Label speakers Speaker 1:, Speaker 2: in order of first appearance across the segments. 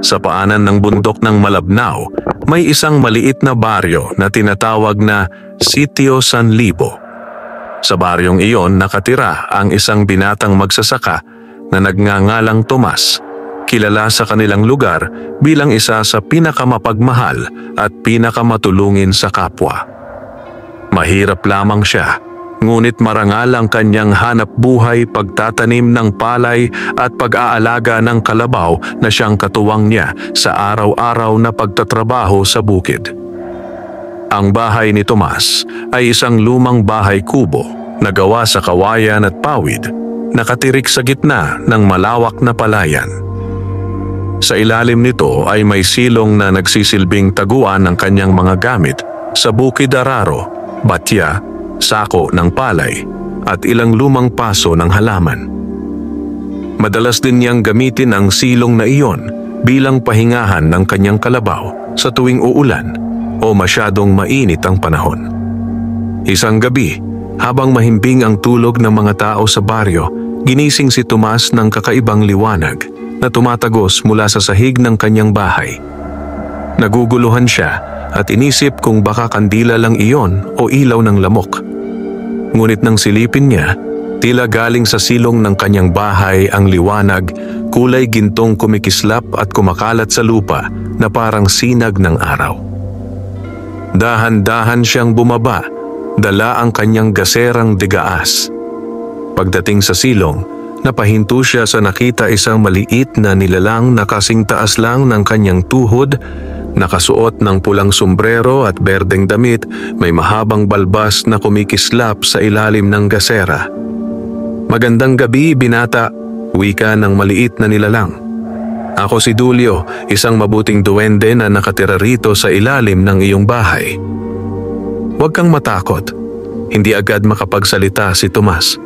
Speaker 1: Sa paanan ng bundok ng Malabnao, may isang maliit na baryo na tinatawag na Sitio San Libo. Sa baryong iyon nakatira ang isang binatang magsasaka na nagngangalang Tomas, kilala sa kanilang lugar bilang isa sa pinakamapagmahal at pinakamatulungin sa kapwa. Mahirap lamang siya, ngunit marangal ang kanyang hanap buhay, pagtatanim ng palay at pag-aalaga ng kalabaw na siyang katuwang niya sa araw-araw na pagtatrabaho sa bukid. Ang bahay ni Tomas ay isang lumang bahay kubo na gawa sa kawayan at pawid, nakatirik sa gitna ng malawak na palayan. Sa ilalim nito ay may silong na nagsisilbing taguan ng kanyang mga gamit sa bukid araro, batya, sako ng palay at ilang lumang paso ng halaman. Madalas din niyang gamitin ang silong na iyon bilang pahingahan ng kanyang kalabaw sa tuwing uulan o masyadong mainit ang panahon. Isang gabi, habang mahimbing ang tulog ng mga tao sa baryo, ginising si Tomas ng kakaibang liwanag na tumatagos mula sa sahig ng kanyang bahay. Naguguluhan siya at inisip kung baka kandila lang iyon o ilaw ng lamok. Ngunit nang silipin niya, tila galing sa silong ng kanyang bahay ang liwanag, kulay gintong kumikislap at kumakalat sa lupa na parang sinag ng araw. Dahan-dahan siyang bumaba, dala ang kanyang gaserang digaas. Pagdating sa silong, napahinto siya sa nakita isang maliit na nilalang na kasing taas lang ng kanyang tuhod, nakasuot ng pulang sombrero at berdeng damit, may mahabang balbas na kumikislap sa ilalim ng gasera. "Magandang gabi, binata," wika ng maliit na nilalang. "Ako si Dulio, isang mabuting duwende na nakatira rito sa ilalim ng iyong bahay." "Huwag kang matakot." Hindi agad makapagsalita si Tomas.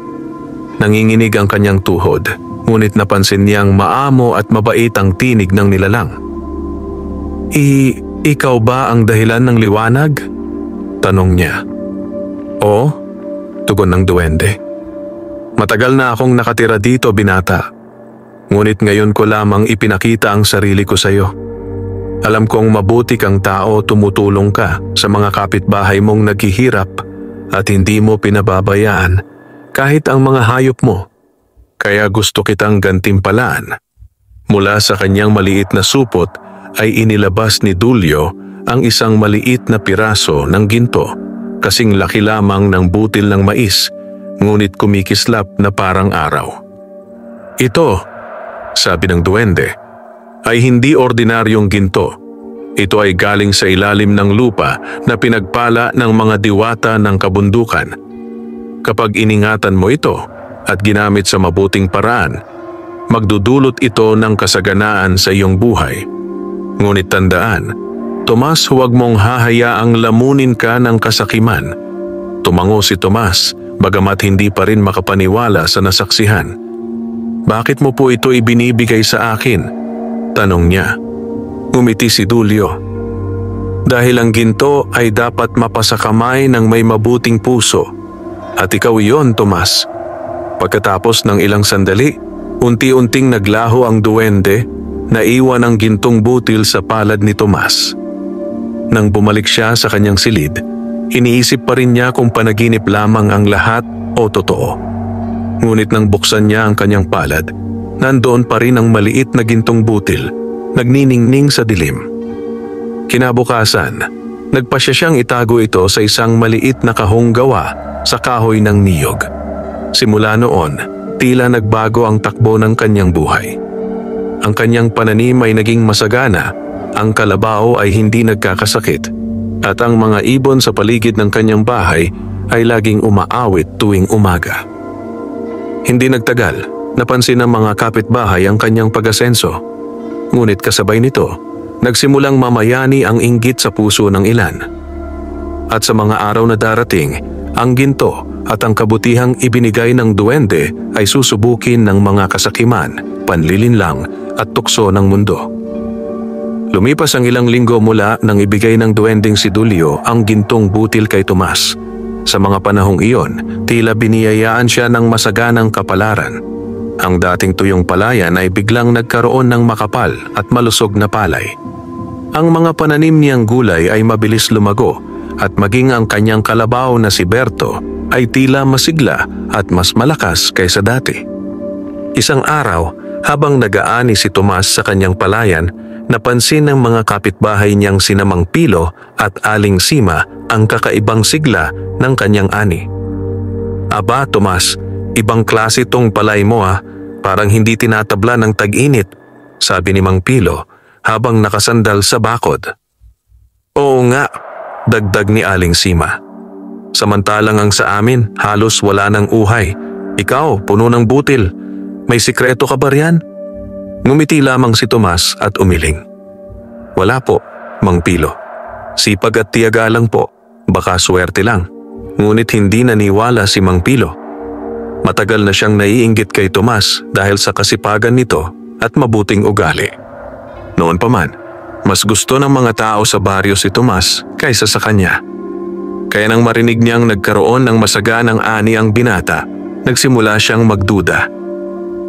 Speaker 1: Nanginginig ang kanyang tuhod, ngunit napansin niyang maamo at mabait ang tinig ng nilalang. Ikaw ba ang dahilan ng liwanag?" tanong niya. "Oo," tugon ng duwende. "Matagal na akong nakatira dito, binata. Ngunit ngayon ko lamang ipinakita ang sarili ko sa iyo. Alam kong mabuti kang tao, tumutulong ka sa mga kapitbahay mong naghihirap at hindi mo pinababayaan kahit ang mga hayop mo. Kaya gusto kitang gantimpalaan." Mula sa kanyang maliit na supot ay inilabas ni Dulio ang isang maliit na piraso ng ginto, kasing laki lamang ng butil ng mais, ngunit kumikislap na parang araw. "Ito," sabi ng duwende, "ay hindi ordinaryong ginto. Ito ay galing sa ilalim ng lupa na pinagpala ng mga diwata ng kabundukan. Kapag iningatan mo ito at ginamit sa mabuting paraan, magdudulot ito ng kasaganaan sa iyong buhay. Ngunit tandaan, Tomas, huwag mong hahayaang lamunin ka ng kasakiman." Tumango si Tomas, bagamat hindi pa rin makapaniwala sa nasaksihan. "Bakit mo po ito ibinibigay sa akin?" tanong niya. Ngumiti si Dulio. "Dahil ang ginto ay dapat mapasakamay ng may mabuting puso. At ikaw iyon, Tomas." Pagkatapos ng ilang sandali, unti-unting naglaho ang duwende, naiwan ang gintong butil sa palad ni Tomas. Nang bumalik siya sa kanyang silid, iniisip pa rin niya kung panaginip lamang ang lahat o totoo. Ngunit nang buksan niya ang kanyang palad, nandoon pa rin ang maliit na gintong butil, nagniningning sa dilim. Kinabukasan, nagpasya siyang itago ito sa isang maliit na kahong gawa sa kahoy ng niyog. Simula noon, tila nagbago ang takbo ng kanyang buhay. Ang kanyang pananim ay naging masagana, ang kalabaw ay hindi nagkakasakit, at ang mga ibon sa paligid ng kanyang bahay ay laging umaawit tuwing umaga. Hindi nagtagal, napansin ng mga kapitbahay ang kanyang pag-asenso. Ngunit kasabay nito, nagsimulang mamayani ang inggit sa puso ng ilan. At sa mga araw na darating, ang ginto at ang kabutihang ibinigay ng duwende ay susubukin ng mga kasakiman, panlilinlang at tukso ng mundo. Lumipas ang ilang linggo mula nang ibigay ng duwending si Dulio ang gintong butil kay Tomas. Sa mga panahong iyon, tila biniyayaan siya ng masaganang kapalaran. Ang dating tuyong palayan ay biglang nagkaroon ng makapal at malusog na palay. Ang mga pananim niyang gulay ay mabilis lumago at maging ang kanyang kalabaw na si Berto ay tila masigla at mas malakas kaysa dati. Isang araw, habang nag-aani si Tomas sa kanyang palayan, napansin ng mga kapitbahay niyang sina Mang Pilo at Aling Sima ang kakaibang sigla ng kanyang ani. "Aba, Tomas, ibang klase tong palay mo ah, parang hindi tinatabla ng tag-init," sabi ni Mang Pilo habang nakasandal sa bakod. "Oo nga," dagdag ni Aling Sima. "Samantalang ang sa amin halos wala ng uhay. Ikaw, puno ng butil. May sikreto ka ba riyan?" Ngumiti lamang si Tomas at umiling. "Wala po, Mang Pilo. Sipag at tiyaga lang po, baka swerte lang." Ngunit hindi naniwala si Mang Pilo. Matagal na siyang naiinggit kay Tomas dahil sa kasipagan nito at mabuting ugali. Noon pa man, mas gusto ng mga tao sa baryo si Tomas kaysa sa kanya. Kaya nang marinig niyang nagkaroon ng masaganang ani ang binata, nagsimula siyang magduda.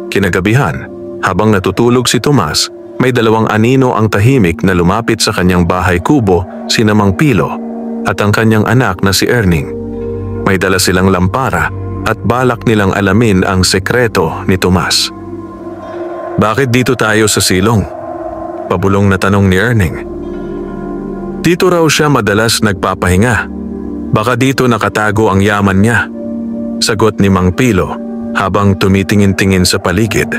Speaker 1: Kinagabihan, habang natutulog si Tomas, may dalawang anino ang tahimik na lumapit sa kanyang bahay kubo, sina Mang Pilo at ang kanyang anak na si Erning. May dala silang lampara at balak nilang alamin ang sekreto ni Tomas. "Bakit dito tayo sa silong?" pabulong na tanong ni Erning. "Dito raw siya madalas nagpapahinga. Baka dito nakatago ang yaman niya," sagot ni Mang Pilo habang tumitingin-tingin sa paligid.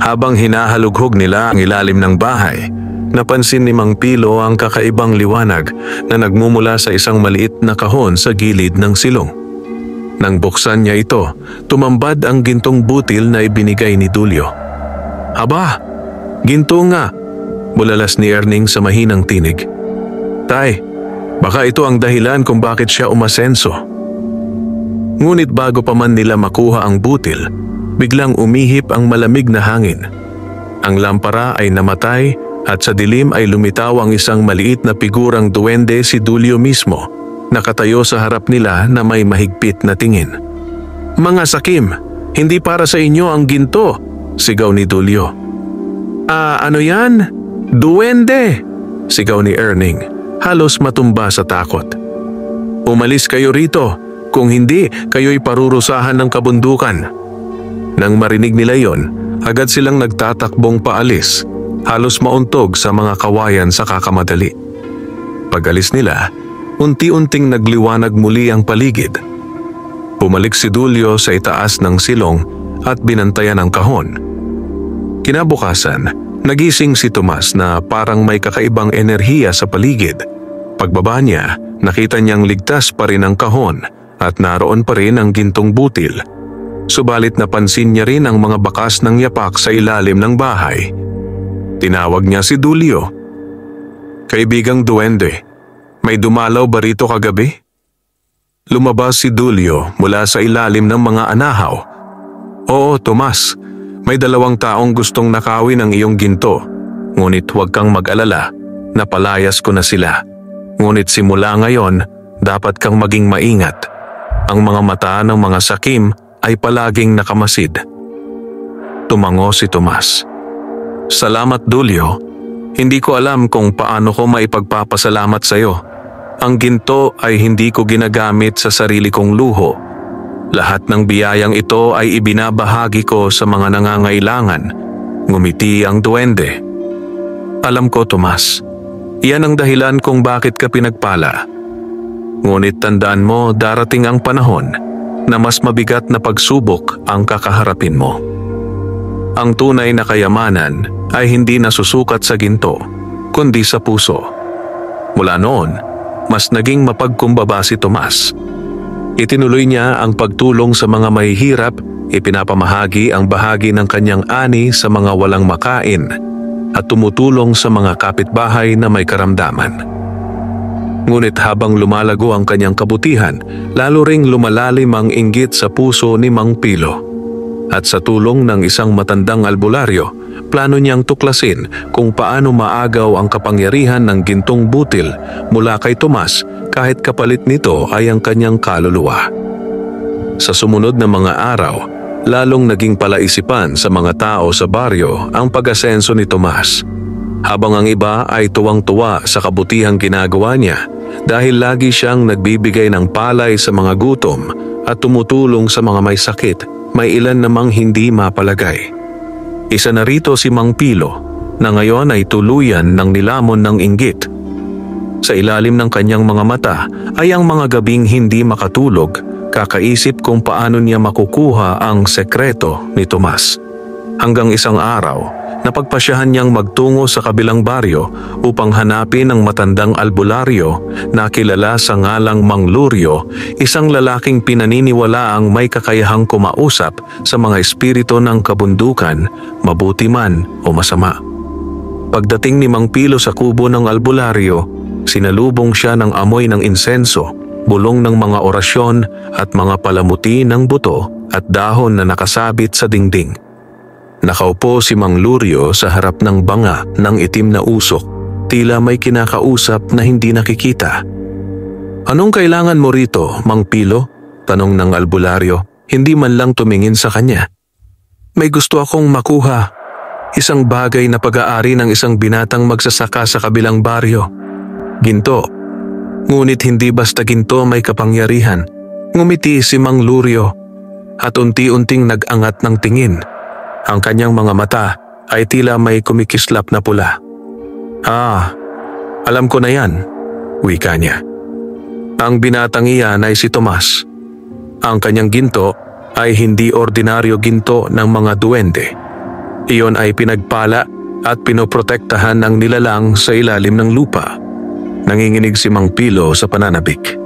Speaker 1: Habang hinahalughog nila ang ilalim ng bahay, napansin ni Mang Pilo ang kakaibang liwanag na nagmumula sa isang maliit na kahon sa gilid ng silong. Nang buksan niya ito, tumambad ang gintong butil na ibinigay ni Dulyo. "Aba, ginto nga," bulalas ni Erning sa mahinang tinig. "Tay, baka ito ang dahilan kung bakit siya umasenso." Ngunit bago pa man nila makuha ang butil, biglang umihip ang malamig na hangin. Ang lampara ay namatay at sa dilim ay lumitaw ang isang maliit na figurang duwende, si Dulyo mismo, nakatayo sa harap nila na may mahigpit na tingin. "Mga sakim, hindi para sa inyo ang ginto," sigaw ni Dulyo. Ano yan? Duwende!" sigaw ni Erning, halos matumba sa takot. "Umalis kayo rito, kung hindi kayo'y parurusahan ng kabundukan." Nang marinig nila yon, agad silang nagtatakbong paalis, halos mauntog sa mga kawayan sa kakamadali. Pag-alis nila, unti-unting nagliwanag muli ang paligid. Bumalik si Dulyo sa itaas ng silong at binantayan ang kahon. Kinabukasan, nagising si Tomas na parang may kakaibang enerhiya sa paligid. Pagbaba niya, nakita niyang ligtas pa rin ang kahon at naroon pa rin ang gintong butil. Subalit napansin niya rin ang mga bakas ng yapak sa ilalim ng bahay. Tinawag niya si Dulyo. "Kaibigang duwende, may dumalaw ba rito kagabi?" Lumabas si Dulyo mula sa ilalim ng mga anahaw. "Oo, Tomas, may 2 taong gustong nakawin ang iyong ginto. Ngunit huwag kang mag-alala, napalayas ko na sila. Ngunit simula ngayon, dapat kang maging maingat. Ang mga mata ng mga sakim ay palaging nakamasid." Tumango si Tomas. "Salamat, Dulyo. Hindi ko alam kung paano ko maipagpapasalamat sa iyo. Ang ginto ay hindi ko ginagamit sa sarili kong luho. Lahat ng biyayang ito ay ibinabahagi ko sa mga nangangailangan." Ngumiti ang duwende. "Alam ko, Tomas. Iyan ang dahilan kung bakit ka pinagpala. Ngunit tandaan mo, darating ang panahon na mas mabigat na pagsubok ang kakaharapin mo. Ang tunay na kayamanan ay hindi nasusukat sa ginto, kundi sa puso." Mula noon, mas naging mapagkumbaba si Tomas. Itinuloy niya ang pagtulong sa mga mahihirap, ipinapamahagi ang bahagi ng kanyang ani sa mga walang makain, at tumutulong sa mga kapitbahay na may karamdaman. Ngunit habang lumalago ang kanyang kabutihan, lalo ring lumalalim ang inggit sa puso ni Mang Pilo. At sa tulong ng isang matandang albularyo, plano niyang tuklasin kung paano maagaw ang kapangyarihan ng gintong butil mula kay Tomas kahit kapalit nito ay ang kanyang kaluluwa. Sa sumunod na mga araw, lalong naging palaisipan sa mga tao sa baryo ang pag-asenso ni Tomas. Habang ang iba ay tuwang-tuwa sa kabutihang ginagawa niya dahil lagi siyang nagbibigay ng palay sa mga gutom at tumutulong sa mga may sakit, may ilan namang hindi mapalagay. Isa na rito si Mang Pilo na ngayon ay tuluyan ng nilamon ng inggit. Sa ilalim ng kanyang mga mata ay ang mga gabing hindi makatulog, kakaisip kung paano niya makukuha ang sekreto ni Tomas. Hanggang isang araw, napagpasyahan niyang magtungo sa kabilang baryo upang hanapin ang matandang albularyo na kilala sa ngalang Mang Lurio, isang lalaking pinaniniwalaang may kakayahang kumausap sa mga espiritu ng kabundukan, mabuti man o masama. Pagdating ni Mang Pilo sa kubo ng albularyo, sinalubong siya ng amoy ng insenso, bulong ng mga orasyon at mga palamuti ng buto at dahon na nakasabit sa dingding. Nakaupo si Mang Lurio sa harap ng banga ng itim na usok, tila may kinakausap na hindi nakikita. "Anong kailangan mo rito, Mang Pilo?" tanong ng albularyo, hindi man lang tumingin sa kanya. "May gusto akong makuha, isang bagay na pag-aari ng isang binatang magsasaka sa kabilang baryo. Ginto. Ngunit hindi basta ginto may kapangyarihan." Ngumiti si Mang Lurio at unti-unting nag-angat ng tingin. Ang kanyang mga mata ay tila may kumikislap na pula. "Ah, alam ko na yan," wika niya. Ang binatang iyan ay si Tomas. Ang kanyang ginto ay hindi ordinaryo ginto ng mga duwende. Iyon ay pinagpala at pinoprotektahan ng nilalang sa ilalim ng lupa. Nanginginig si Mang Pilo sa pananabik.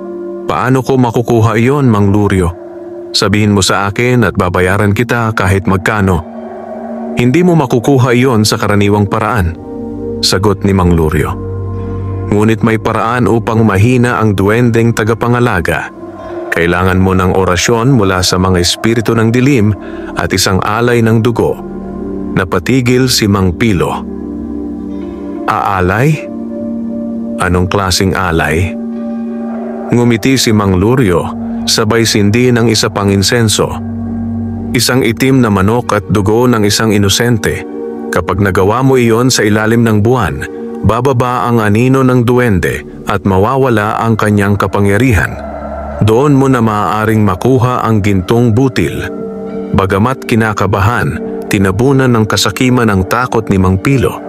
Speaker 1: "Paano ko makukuha iyon, Mang Lurio? Sabihin mo sa akin at babayaran kita kahit magkano." "Hindi mo makukuha iyon sa karaniwang paraan," sagot ni Mang Lurio. "Ngunit may paraan upang mahina ang duwendeng tagapangalaga. Kailangan mo ng orasyon mula sa mga espiritu ng dilim at isang alay ng dugo." Napatigil si Mang Pilo. "Aalay? Anong klaseng alay?" Ngumiti si Mang Lurio, sabay sindi ng isa pang insenso. "Isang itim na manok at dugo ng isang inosente. Kapag nagawa mo iyon sa ilalim ng buwan, bababa ang anino ng duwende at mawawala ang kanyang kapangyarihan. Doon mo na maaaring makuha ang gintong butil." Bagamat kinakabahan, tinabunan ng kasakiman ang takot ni Mang Pilo.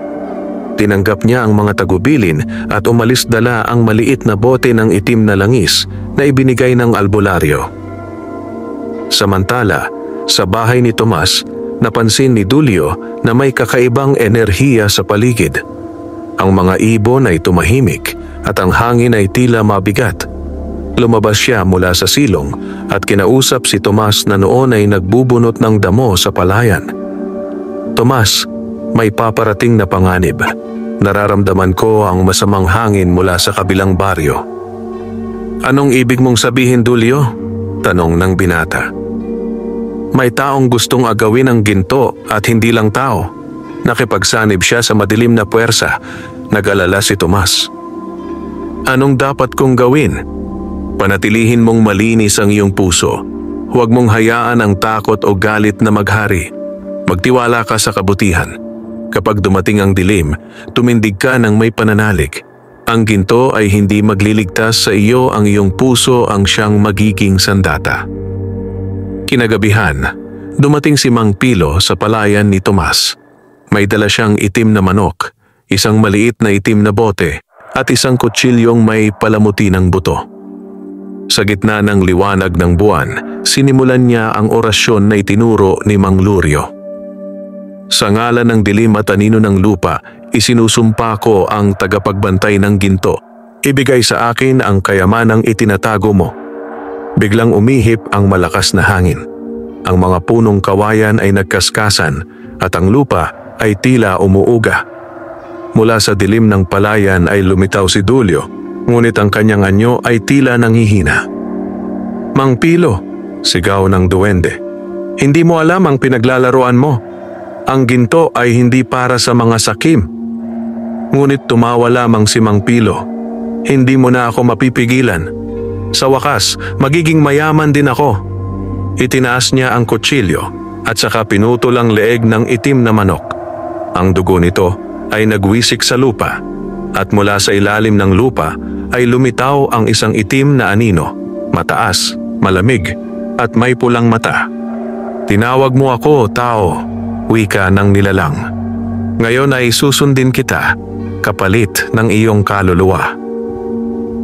Speaker 1: Tinanggap niya ang mga tagubilin at umalis dala ang maliit na bote ng itim na langis na ibinigay ng albularyo. Samantala, sa bahay ni Tomas, napansin ni Dulio na may kakaibang enerhiya sa paligid. Ang mga ibon ay tumahimik at ang hangin ay tila mabigat. Lumabas siya mula sa silong at kinausap si Tomas na noon ay nagbubunot ng damo sa palayan. "Tomas, may paparating na panganib. Nararamdaman ko ang masamang hangin mula sa kabilang baryo." "Anong ibig mong sabihin, Dulio?" tanong ng binata. "May taong gustong agawin ang ginto at hindi lang tao. Nakipagsanib siya sa madilim na puwersa," nag-alala si Tomas. "Anong dapat kong gawin?" "Panatilihin mong malinis ang iyong puso. Huwag mong hayaan ang takot o galit na maghari. Magtiwala ka sa kabutihan. Kapag dumating ang dilim, tumindig ka ng may pananalig. Ang ginto ay hindi magliligtas sa iyo, ang iyong puso ang siyang magiging sandata." Kinagabihan, dumating si Mang Pilo sa palayan ni Tomas. May dala siyang itim na manok, isang maliit na itim na bote, at isang kutsilyong may palamuti ng buto. Sa gitna ng liwanag ng buwan, sinimulan niya ang orasyon na itinuro ni Mang Lurio. "Sa ngalan ng dilim at anino ng lupa, isinusumpa ko ang tagapagbantay ng ginto. Ibigay sa akin ang kayamanang itinatago mo." Biglang umihip ang malakas na hangin. Ang mga punong kawayan ay nagkaskasan at ang lupa ay tila umuuga. Mula sa dilim ng palayan ay lumitaw si Dulio, ngunit ang kanyang anyo ay tila nanghihina. "Mang Pilo," sigaw ng duwende, "hindi mo alam ang pinaglalaroan mo. Ang ginto ay hindi para sa mga sakim." Ngunit tumawa lamang si Mang Pilo. "Hindi mo na ako mapipigilan. Sa wakas, magiging mayaman din ako." Itinaas niya ang kutsilyo at saka pinutol ang leeg ng itim na manok. Ang dugo nito ay nagwisik sa lupa at mula sa ilalim ng lupa ay lumitaw ang isang itim na anino, mataas, malamig at may pulang mata. "Tinawag mo ako, tao," wika ng nilalang. "Ngayon ay susundin kita, kapalit ng iyong kaluluwa."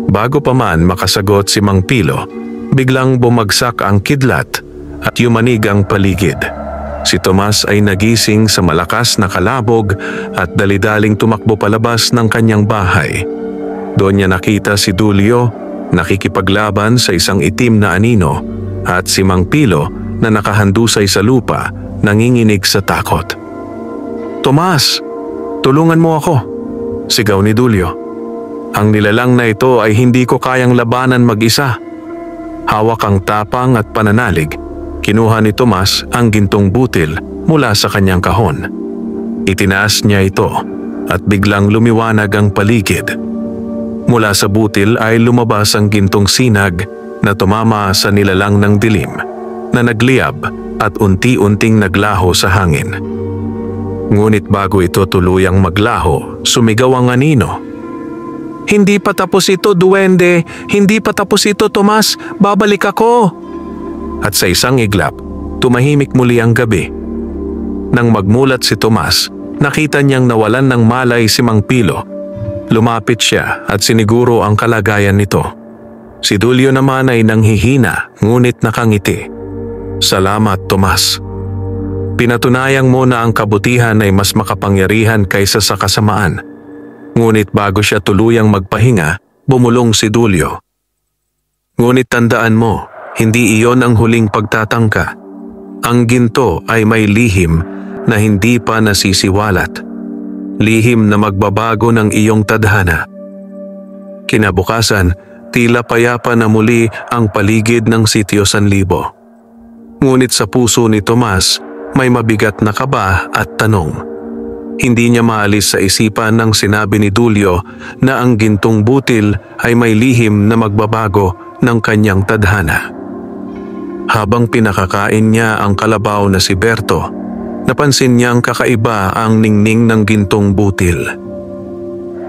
Speaker 1: Bago pa man makasagot si Mang Pilo, biglang bumagsak ang kidlat at yumanig ang paligid. Si Tomas ay nagising sa malakas na kalabog at dalidaling tumakbo palabas ng kanyang bahay. Doon niya nakita si Dulio nakikipaglaban sa isang itim na anino at si Mang Pilo na nakahandusay sa lupa nanginginig sa takot. "Tomas, tulungan mo ako," sigaw ni Dulio. "Ang nilalang na ito ay hindi ko kayang labanan mag-isa." Hawak ang tapang at pananalig, kinuha ni Tomas ang gintong butil mula sa kanyang kahon. Itinaas niya ito at biglang lumiwanag ang paligid. Mula sa butil ay lumabas ang gintong sinag na tumama sa nilalang ng dilim, na nagliyab at unti-unting naglaho sa hangin. Ngunit bago ito tuluyang maglaho, sumigaw ang anino. "Hindi pa tapos ito, duwende! Hindi pa tapos ito, Tomas! Babalik ako!" At sa isang iglap, tumahimik muli ang gabi. Nang magmulat si Tomas, nakita niyang nawalan ng malay si Mang Pilo. Lumapit siya at siniguro ang kalagayan nito. Si Dulio naman ay nanghihina ngunit nakangiti. "Salamat, Tomas. Pinatunayang mo na ang kabutihan ay mas makapangyarihan kaysa sa kasamaan." Ngunit bago siya tuluyang magpahinga, bumulong si Dulio. "Ngunit tandaan mo, hindi iyon ang huling pagtatangka. Ang ginto ay may lihim na hindi pa nasisiwalat. Lihim na magbabago ng iyong tadhana." Kinabukasan, tila payapa na muli ang paligid ng Sitio Sanlibo. Ngunit sa puso ni Tomas, may mabigat na kaba at tanong. Hindi niya maalis sa isipan ng sinabi ni Dulio na ang gintong butil ay may lihim na magbabago ng kanyang tadhana. Habang pinakakain niya ang kalabaw na si Berto, napansin niyang kakaiba ang ningning ng gintong butil.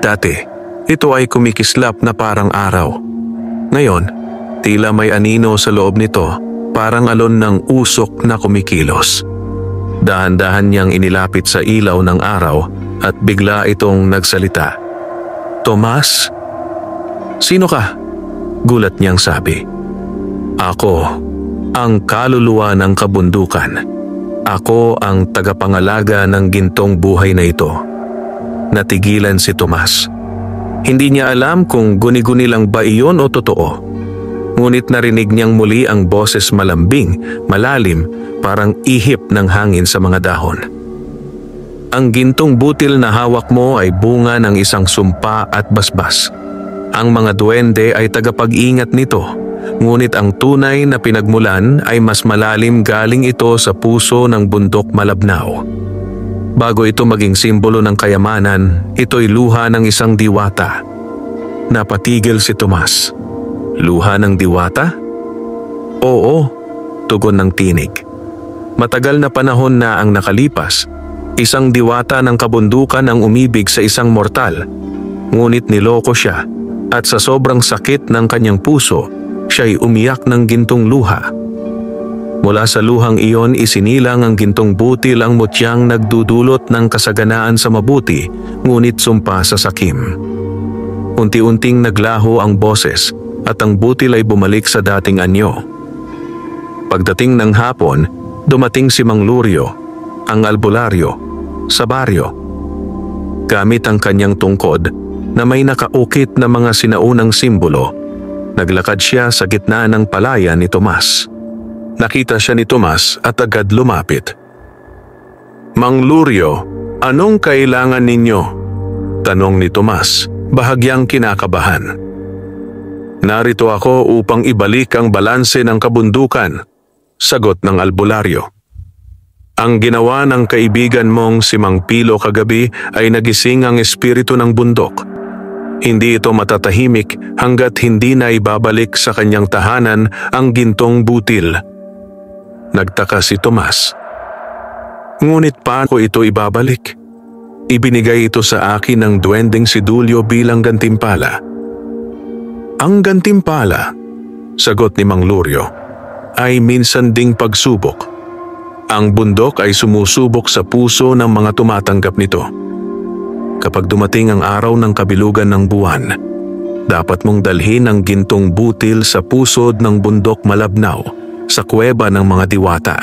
Speaker 1: Dati, ito ay kumikislap na parang araw. Ngayon, tila may anino sa loob nito, parang alon ng usok na kumikilos. Dahan-dahan niyang inilapit sa ilaw ng araw at bigla itong nagsalita. "Tomas? Sino ka?" Gulat niyang sabi. "Ako, ang kaluluwa ng kabundukan. Ako ang tagapangalaga ng gintong buhay na ito." Natigilan si Tomas. Hindi niya alam kung guni-guni lang ba iyon o totoo. Ngunit narinig niyang muli ang boses malambing, malalim, parang ihip ng hangin sa mga dahon. "Ang gintong butil na hawak mo ay bunga ng isang sumpa at basbas. Ang mga duwende ay tagapag-ingat nito, ngunit ang tunay na pinagmulan ay mas malalim, galing ito sa puso ng bundok Malabnaw. Bago ito maging simbolo ng kayamanan, ito'y luha ng isang diwata." Napatigil si Tomas. "Luha ng diwata?" "Oo," tugon ng tinig. "Matagal na panahon na ang nakalipas, isang diwata ng kabundukan ang umibig sa isang mortal. Ngunit niloko siya at sa sobrang sakit ng kanyang puso, siya'y umiyak ng gintong luha. Mula sa luhang iyon isinilang ang gintong butil ang mutyang nagdudulot ng kasaganaan sa mabuti, ngunit sumpa sa sakim. Unti-unting naglaho ang boses at ang butil ay bumalik sa dating anyo. Pagdating ng hapon, dumating si Mang Lurio, ang albularyo, sa baryo. Gamit ang kanyang tungkod na may nakaukit na mga sinaunang simbolo, naglakad siya sa gitna ng palayan ni Tomas. Nakita siya ni Tomas at agad lumapit. "Mang Lurio, anong kailangan ninyo?" tanong ni Tomas, bahagyang kinakabahan. "Narito ako upang ibalik ang balanse ng kabundukan," sagot ng albularyo. "Ang ginawa ng kaibigan mong si Mang Pilo kagabi ay nagising ang espiritu ng bundok. Hindi ito matatahimik hanggat hindi na ibabalik sa kanyang tahanan ang gintong butil. Nagtaka si Tomas. Ngunit paano ko ito ibabalik? Ibinigay ito sa akin ng duwending si Dulyo bilang gantimpala. Ang gantimpala, sagot ni Mang Lurio, ay minsan ding pagsubok. Ang bundok ay sumusubok sa puso ng mga tumatanggap nito. Kapag dumating ang araw ng kabilugan ng buwan, dapat mong dalhin ang gintong butil sa pusod ng bundok Malabnaw sa kuweba ng mga diwata.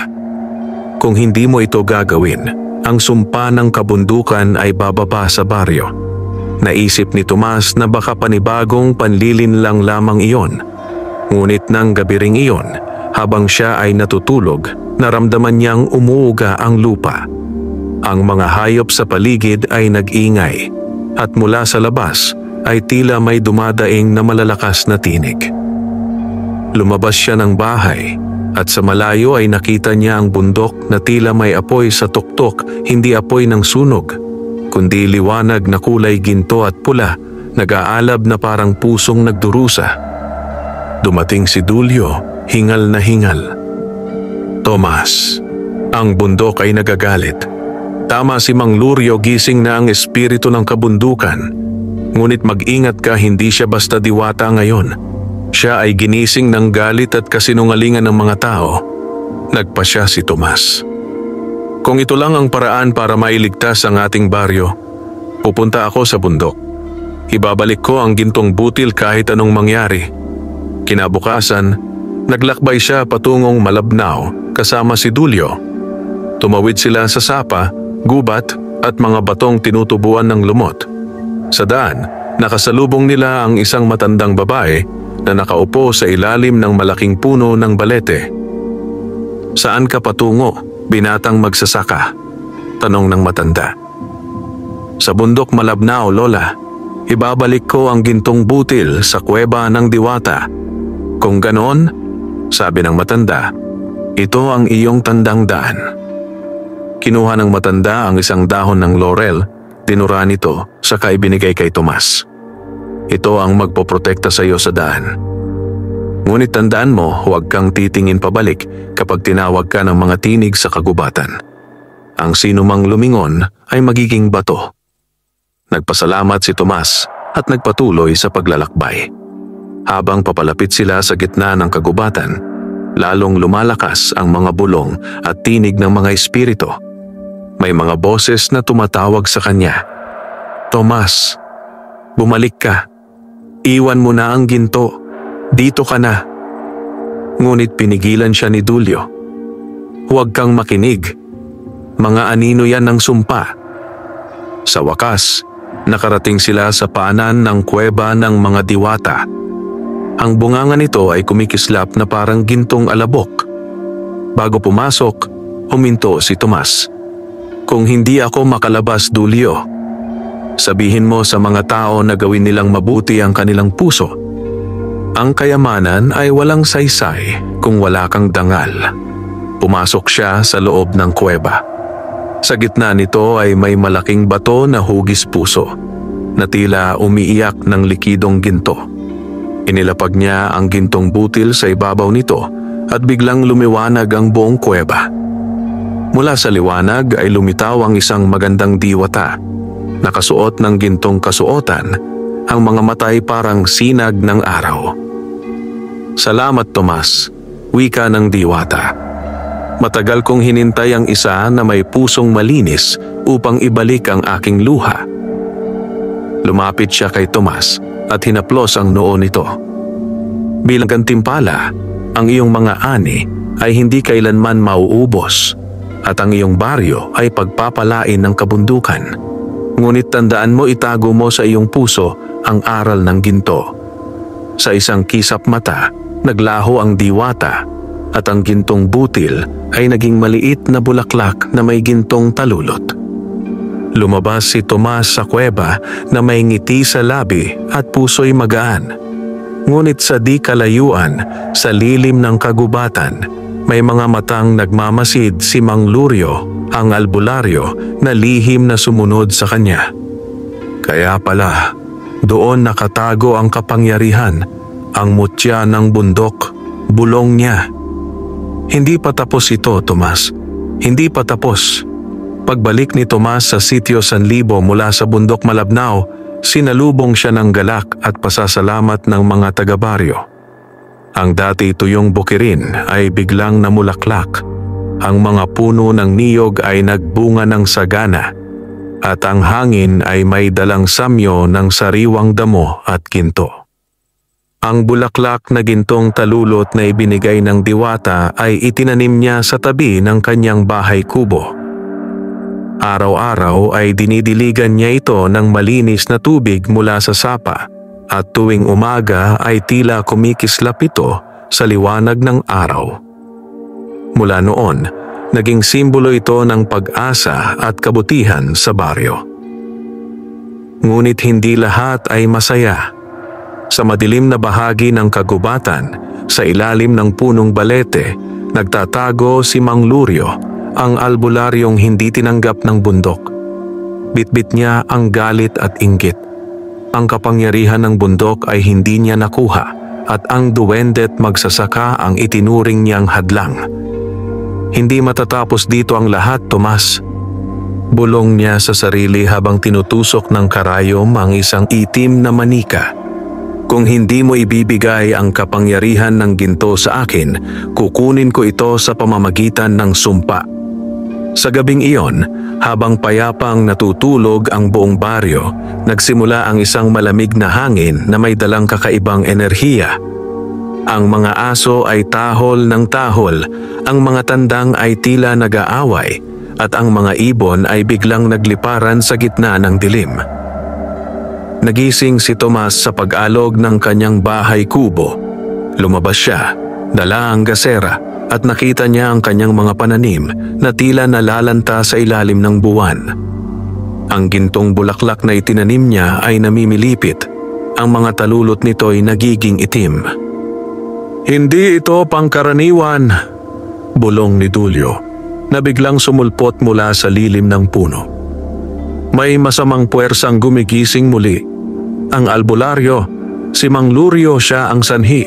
Speaker 1: Kung hindi mo ito gagawin, ang sumpa ng kabundukan ay bababa sa baryo. Naisip ni Tomas na baka panibagong panlilin lang lamang iyon. Ngunit nang gabi ring iyon, habang siya ay natutulog, naramdaman niyang umuuga ang lupa. Ang mga hayop sa paligid ay nag-ingay at mula sa labas ay tila may dumadaing na malalakas na tinig. Lumabas siya ng bahay at sa malayo ay nakita niya ang bundok na tila may apoy sa tuktok, hindi apoy ng sunog, kundi liwanag na kulay ginto at pula, nag-aalab na parang pusong nagdurusa. Dumating si Dulyo, hingal na hingal. Tomas, ang bundok ay nagagalit. Tama si Mang Lurio, gising na ang espiritu ng kabundukan. Ngunit mag-ingat ka, hindi siya basta diwata ngayon. Siya ay ginising ng galit at kasinungalingan ng mga tao. Nagpasya si Tomas. Kung ito lang ang paraan para mailigtas ang ating baryo, pupunta ako sa bundok. Ibabalik ko ang gintong butil kahit anong mangyari. Kinabukasan, naglakbay siya patungong Malabnaw kasama si Dulyo. Tumawid sila sa sapa, gubat at mga batong tinutubuan ng lumot. Sa daan, nakasalubong nila ang isang matandang babae na nakaupo sa ilalim ng malaking puno ng balete. "Saan ka patungo, binatang magsasaka?" tanong ng matanda. "Sa bundok Malabnaw, Lola. Ibabalik ko ang gintong butil sa kuweba ng diwata." "Kung ganon," sabi ng matanda, "ito ang iyong tandang daan." Kinuha ng matanda ang isang dahon ng laurel, tinura nito, saka ibinigay kay Tomas. "Ito ang magpoprotekta sa iyo sa daan. Ngunit tandaan mo, huwag kang titingin pabalik kapag tinawag ka ng mga tinig sa kagubatan. Ang sino mang lumingon ay magiging bato." Nagpasalamat si Tomas at nagpatuloy sa paglalakbay. Habang papalapit sila sa gitna ng kagubatan, lalong lumalakas ang mga bulong at tinig ng mga espiritu. May mga boses na tumatawag sa kanya. "Tomas, bumalik ka. Iwan mo na ang ginto. Dito ka na." Ngunit pinigilan siya ni Dulyo. "Huwag kang makinig. Mga anino yan ng sumpa." Sa wakas, nakarating sila sa paanan ng kuweba ng mga diwata. Ang bunganga nito ay kumikislap na parang gintong alabok. Bago pumasok, huminto si Tomas. "Kung hindi ako makalabas, Dulyo, sabihin mo sa mga tao na gawin nilang mabuti ang kanilang puso. Ang kayamanan ay walang saysay kung wala kang dangal." Pumasok siya sa loob ng kuweba. Sa gitna nito ay may malaking bato na hugis puso, na tila umiiyak ng likidong ginto. Inilapag niya ang gintong butil sa ibabaw nito at biglang lumiwanag ang buong kuweba. Mula sa liwanag ay lumitaw ang isang magandang diwata. Nakasuot ng gintong kasuotan, ang mga mata ay parang sinag ng araw. "Salamat, Tomas," wika ng diwata. "Matagal kong hinintay ang isa na may pusong malinis upang ibalik ang aking luha." Lumapit siya kay Tomas at hinaplos ang noo nito. "Bilang gantimpala, ang iyong mga ani ay hindi kailanman mauubos at ang iyong baryo ay pagpapalain ng kabundukan. Ngunit tandaan mo, itago mo sa iyong puso ang aral ng ginto." Sa isang kisap mata, naglaho ang diwata at ang gintong butil ay naging maliit na bulaklak na may gintong talulot. Lumabas si Tomas sa kuweba na may ngiti sa labi at puso'y magaan. Ngunit sa di kalayuan, sa lilim ng kagubatan, may mga matang nagmamasid si Mang Lurio, ang albularyo na lihim na sumunod sa kanya. Kaya pala, doon nakatago ang kapangyarihan, ang mutya ng bundok, bulong niya. Hindi pa tapos ito, Tomas. Hindi pa tapos. Pagbalik ni Tomas sa sitio San Libo mula sa bundok Malabnao, sinalubong siya ng galak at pasasalamat ng mga taga-baryo. Ang dati tuyong bukirin ay biglang namulaklak. Ang mga puno ng niyog ay nagbunga ng sagana at ang hangin ay may dalang samyo ng sariwang damo at ginto. Ang bulaklak na gintong talulot na ibinigay ng diwata ay itinanim niya sa tabi ng kanyang bahay kubo. Araw-araw ay dinidiligan niya ito ng malinis na tubig mula sa sapa at tuwing umaga ay tila kumikislap ito sa liwanag ng araw. Mula noon, naging simbolo ito ng pag-asa at kabutihan sa baryo. Ngunit hindi lahat ay masaya. Sa madilim na bahagi ng kagubatan, sa ilalim ng punong balete, nagtatago si Mang Lurio, ang albularyong hindi tinanggap ng bundok. Bitbit niya ang galit at inggit. Ang kapangyarihan ng bundok ay hindi niya nakuha at ang duwende't magsasaka ang itinuring niyang hadlang. Hindi matatapos dito ang lahat, Tomas. Bulong niya sa sarili habang tinutusok ng karayom ang isang itim na manika. Kung hindi mo ibibigay ang kapangyarihan ng ginto sa akin, kukunin ko ito sa pamamagitan ng sumpa. Sa gabing iyon, habang payapang natutulog ang buong baryo, nagsimula ang isang malamig na hangin na may dalang kakaibang enerhiya. Ang mga aso ay tahol ng tahol, ang mga tandang ay tila nag-aaway, at ang mga ibon ay biglang nagliparan sa gitna ng dilim. Nagising si Tomas sa pag-alog ng kanyang bahay kubo. Lumabas siya, dala ang gasera at nakita niya ang kanyang mga pananim na tila nalalanta sa ilalim ng buwan. Ang gintong bulaklak na itinanim niya ay namimilipit. Ang mga talulot nito ay nagiging itim. Hindi ito pangkaraniwan, bulong ni Dulio, na biglang sumulpot mula sa lilim ng puno. May masamang puwersang gumigising muli. Ang albularyo, si Mang Lurio siya ang sanhi.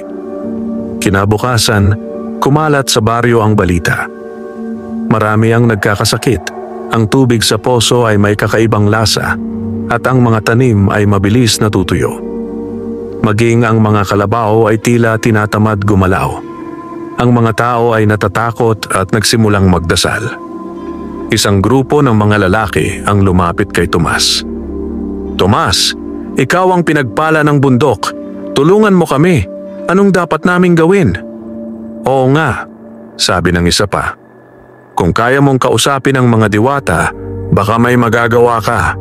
Speaker 1: Kinabukasan, kumalat sa baryo ang balita. Marami ang nagkakasakit. Ang tubig sa poso ay may kakaibang lasa at ang mga tanim ay mabilis natutuyo. Maging ang mga kalabaw ay tila tinatamad gumalaw. Ang mga tao ay natatakot at nagsimulang magdasal. Isang grupo ng mga lalaki ang lumapit kay Tomas. Tomas, ikaw ang pinagpala ng bundok. Tulungan mo kami. Anong dapat naming gawin? Oo nga, sabi ng isa pa. Kung kaya mong kausapin ang mga diwata, baka may magagawa ka.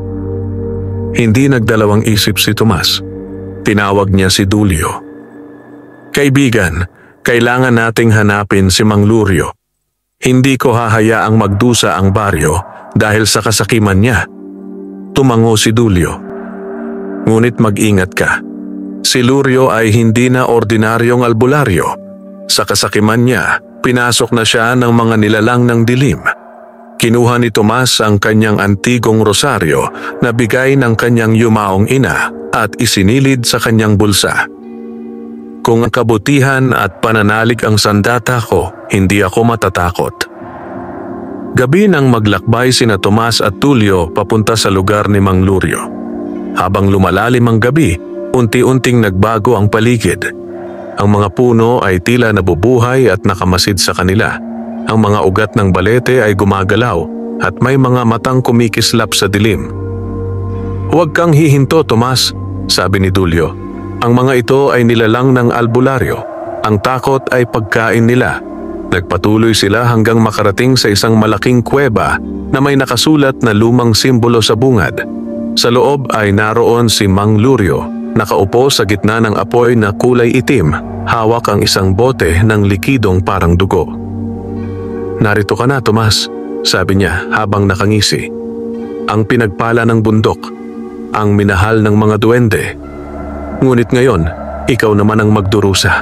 Speaker 1: Hindi nagdalawang isip si Tomas. Tinawag niya si Dulio. Kaibigan, kailangan nating hanapin si Mang Lurio. Hindi ko hahayaang magdusa ang baryo dahil sa kasakiman niya. Tumango si Dulio. Ngunit mag-ingat ka. Si Lurio ay hindi na ordinaryong albularyo. Sa kasakiman niya, pinasok na siya ng mga nilalang ng dilim. Kinuha ni Tomas ang kanyang antigong rosaryo na bigay ng kanyang yumaong ina at isinilid sa kanyang bulsa. Kung ang kabutihan at pananalig ang sandata ko, hindi ako matatakot. Gabi nang maglakbay sina Tomas at Tulio papunta sa lugar ni Mang Lurio. Habang lumalalim ang gabi, unti-unting nagbago ang paligid. Ang mga puno ay tila nabubuhay at nakamasid sa kanila. Ang mga ugat ng balete ay gumagalaw at may mga matang kumikislap sa dilim. Huwag kang hihinto, Tomas, sabi ni Dulio. Ang mga ito ay nilalang ng albularyo. Ang takot ay pagkain nila. Nagpatuloy sila hanggang makarating sa isang malaking kuweba na may nakasulat na lumang simbolo sa bungad. Sa loob ay naroon si Mang Lurio, nakaupo sa gitna ng apoy na kulay itim, hawak ang isang bote ng likidong parang dugo. Narito ka na, Tomas, sabi niya habang nakangisi. Ang pinagpala ng bundok, ang minahal ng mga duwende. Ngunit ngayon, ikaw naman ang magdurusa.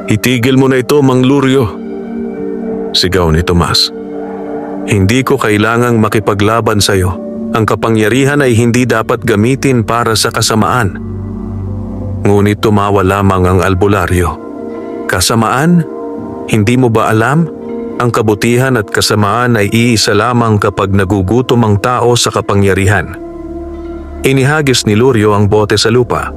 Speaker 1: Itigil mo na ito, Mang Lurio, sigaw ni Tomas. Hindi ko kailangang makipaglaban sa iyo. Ang kapangyarihan ay hindi dapat gamitin para sa kasamaan. Ngunit tumawa lamang ang albularyo. Kasamaan? Hindi mo ba alam? Ang kabutihan at kasamaan ay iisa lamang kapag nagugutom ang tao sa kapangyarihan. Inihagis ni Lurio ang bote sa lupa.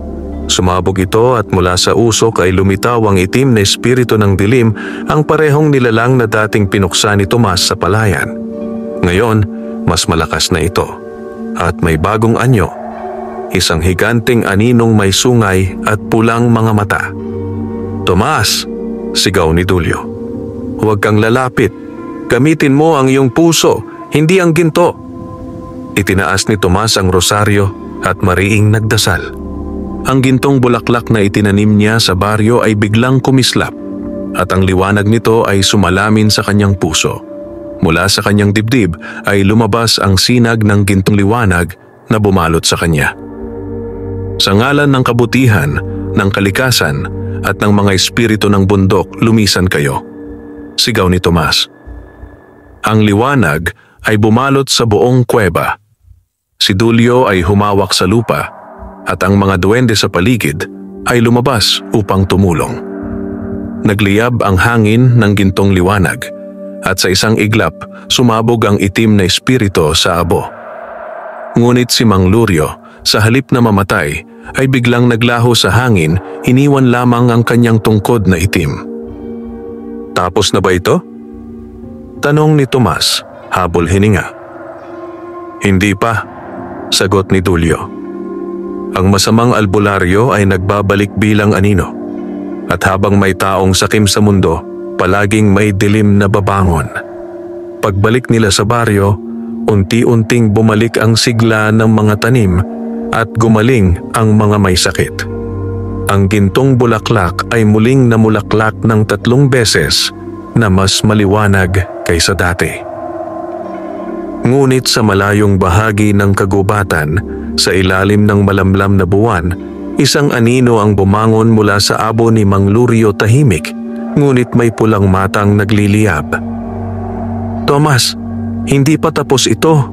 Speaker 1: Sumabog ito at mula sa usok ay lumitaw ang itim na espiritu ng dilim, ang parehong nilalang na dating pinuksa ni Tomas sa palayan. Ngayon, mas malakas na ito at may bagong anyo. Isang higanting aninong may sungay at pulang mga mata. "Tomas!" sigaw ni Dulio. "Huwag kang lalapit. Gamitin mo ang iyong puso, hindi ang ginto." Itinaas ni Tomas ang rosaryo at mariing nagdasal. Ang gintong bulaklak na itinanim niya sa baryo ay biglang kumislap at ang liwanag nito ay sumalamin sa kanyang puso. Mula sa kanyang dibdib ay lumabas ang sinag ng gintong liwanag na bumalot sa kanya. "Sa ngalan ng kabutihan, ng kalikasan at ng mga espiritu ng bundok, lumisan kayo," sigaw ni Tomas. Ang liwanag ay bumalot sa buong kuweba. Si Dulio ay humawak sa lupa at ang mga duwende sa paligid ay lumabas upang tumulong. Nagliyab ang hangin ng gintong liwanag at sa isang iglap sumabog ang itim na espiritu sa abo. Ngunit si Mang Lurio, sa halip na mamatay, ay biglang naglaho sa hangin, iniwan lamang ang kanyang tungkod na itim. "Tapos na ba ito?" tanong ni Tomas, habol hininga. "Hindi pa," sagot ni Dulio. "Ang masamang albularyo ay nagbabalik bilang anino. At habang may taong sakim sa mundo, palaging may dilim na babangon. Pagbalik nila sa baryo, unti-unting bumalik ang sigla ng mga tanim at gumaling ang mga may sakit. Ang gintong bulaklak ay muling namulaklak ng 3 beses na mas maliwanag kaysa dati." Ngunit sa malayong bahagi ng kagubatan, sa ilalim ng malamlam na buwan, isang anino ang bumangon mula sa abo ni Mang Lurio, tahimik, ngunit may pulang matang nagliliyab. "Tomas, hindi pa tapos ito,"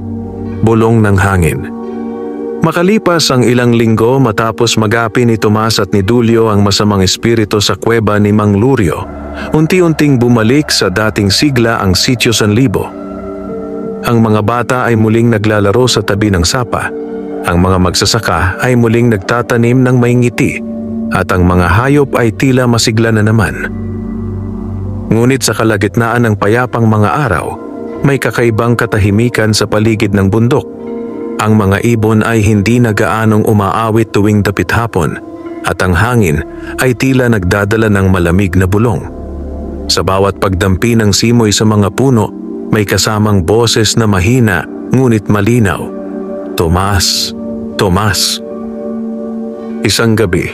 Speaker 1: bulong ng hangin. Makalipas ang ilang linggo matapos magapi ni Tomas at ni Dulio ang masamang espiritu sa kuweba ni Mang Lurio, unti-unting bumalik sa dating sigla ang Sitio San Libo. Ang mga bata ay muling naglalaro sa tabi ng sapa. Ang mga magsasaka ay muling nagtatanim ng may ngiti at ang mga hayop ay tila masigla na naman. Ngunit sa kalagitnaan ng payapang mga araw, may kakaibang katahimikan sa paligid ng bundok. Ang mga ibon ay hindi na gaanong umaawit tuwing dapit hapon at ang hangin ay tila nagdadala ng malamig na bulong. Sa bawat pagdampi ng simoy sa mga puno, may kasamang boses na mahina ngunit malinaw. "Tomas, Tomas." Isang gabi,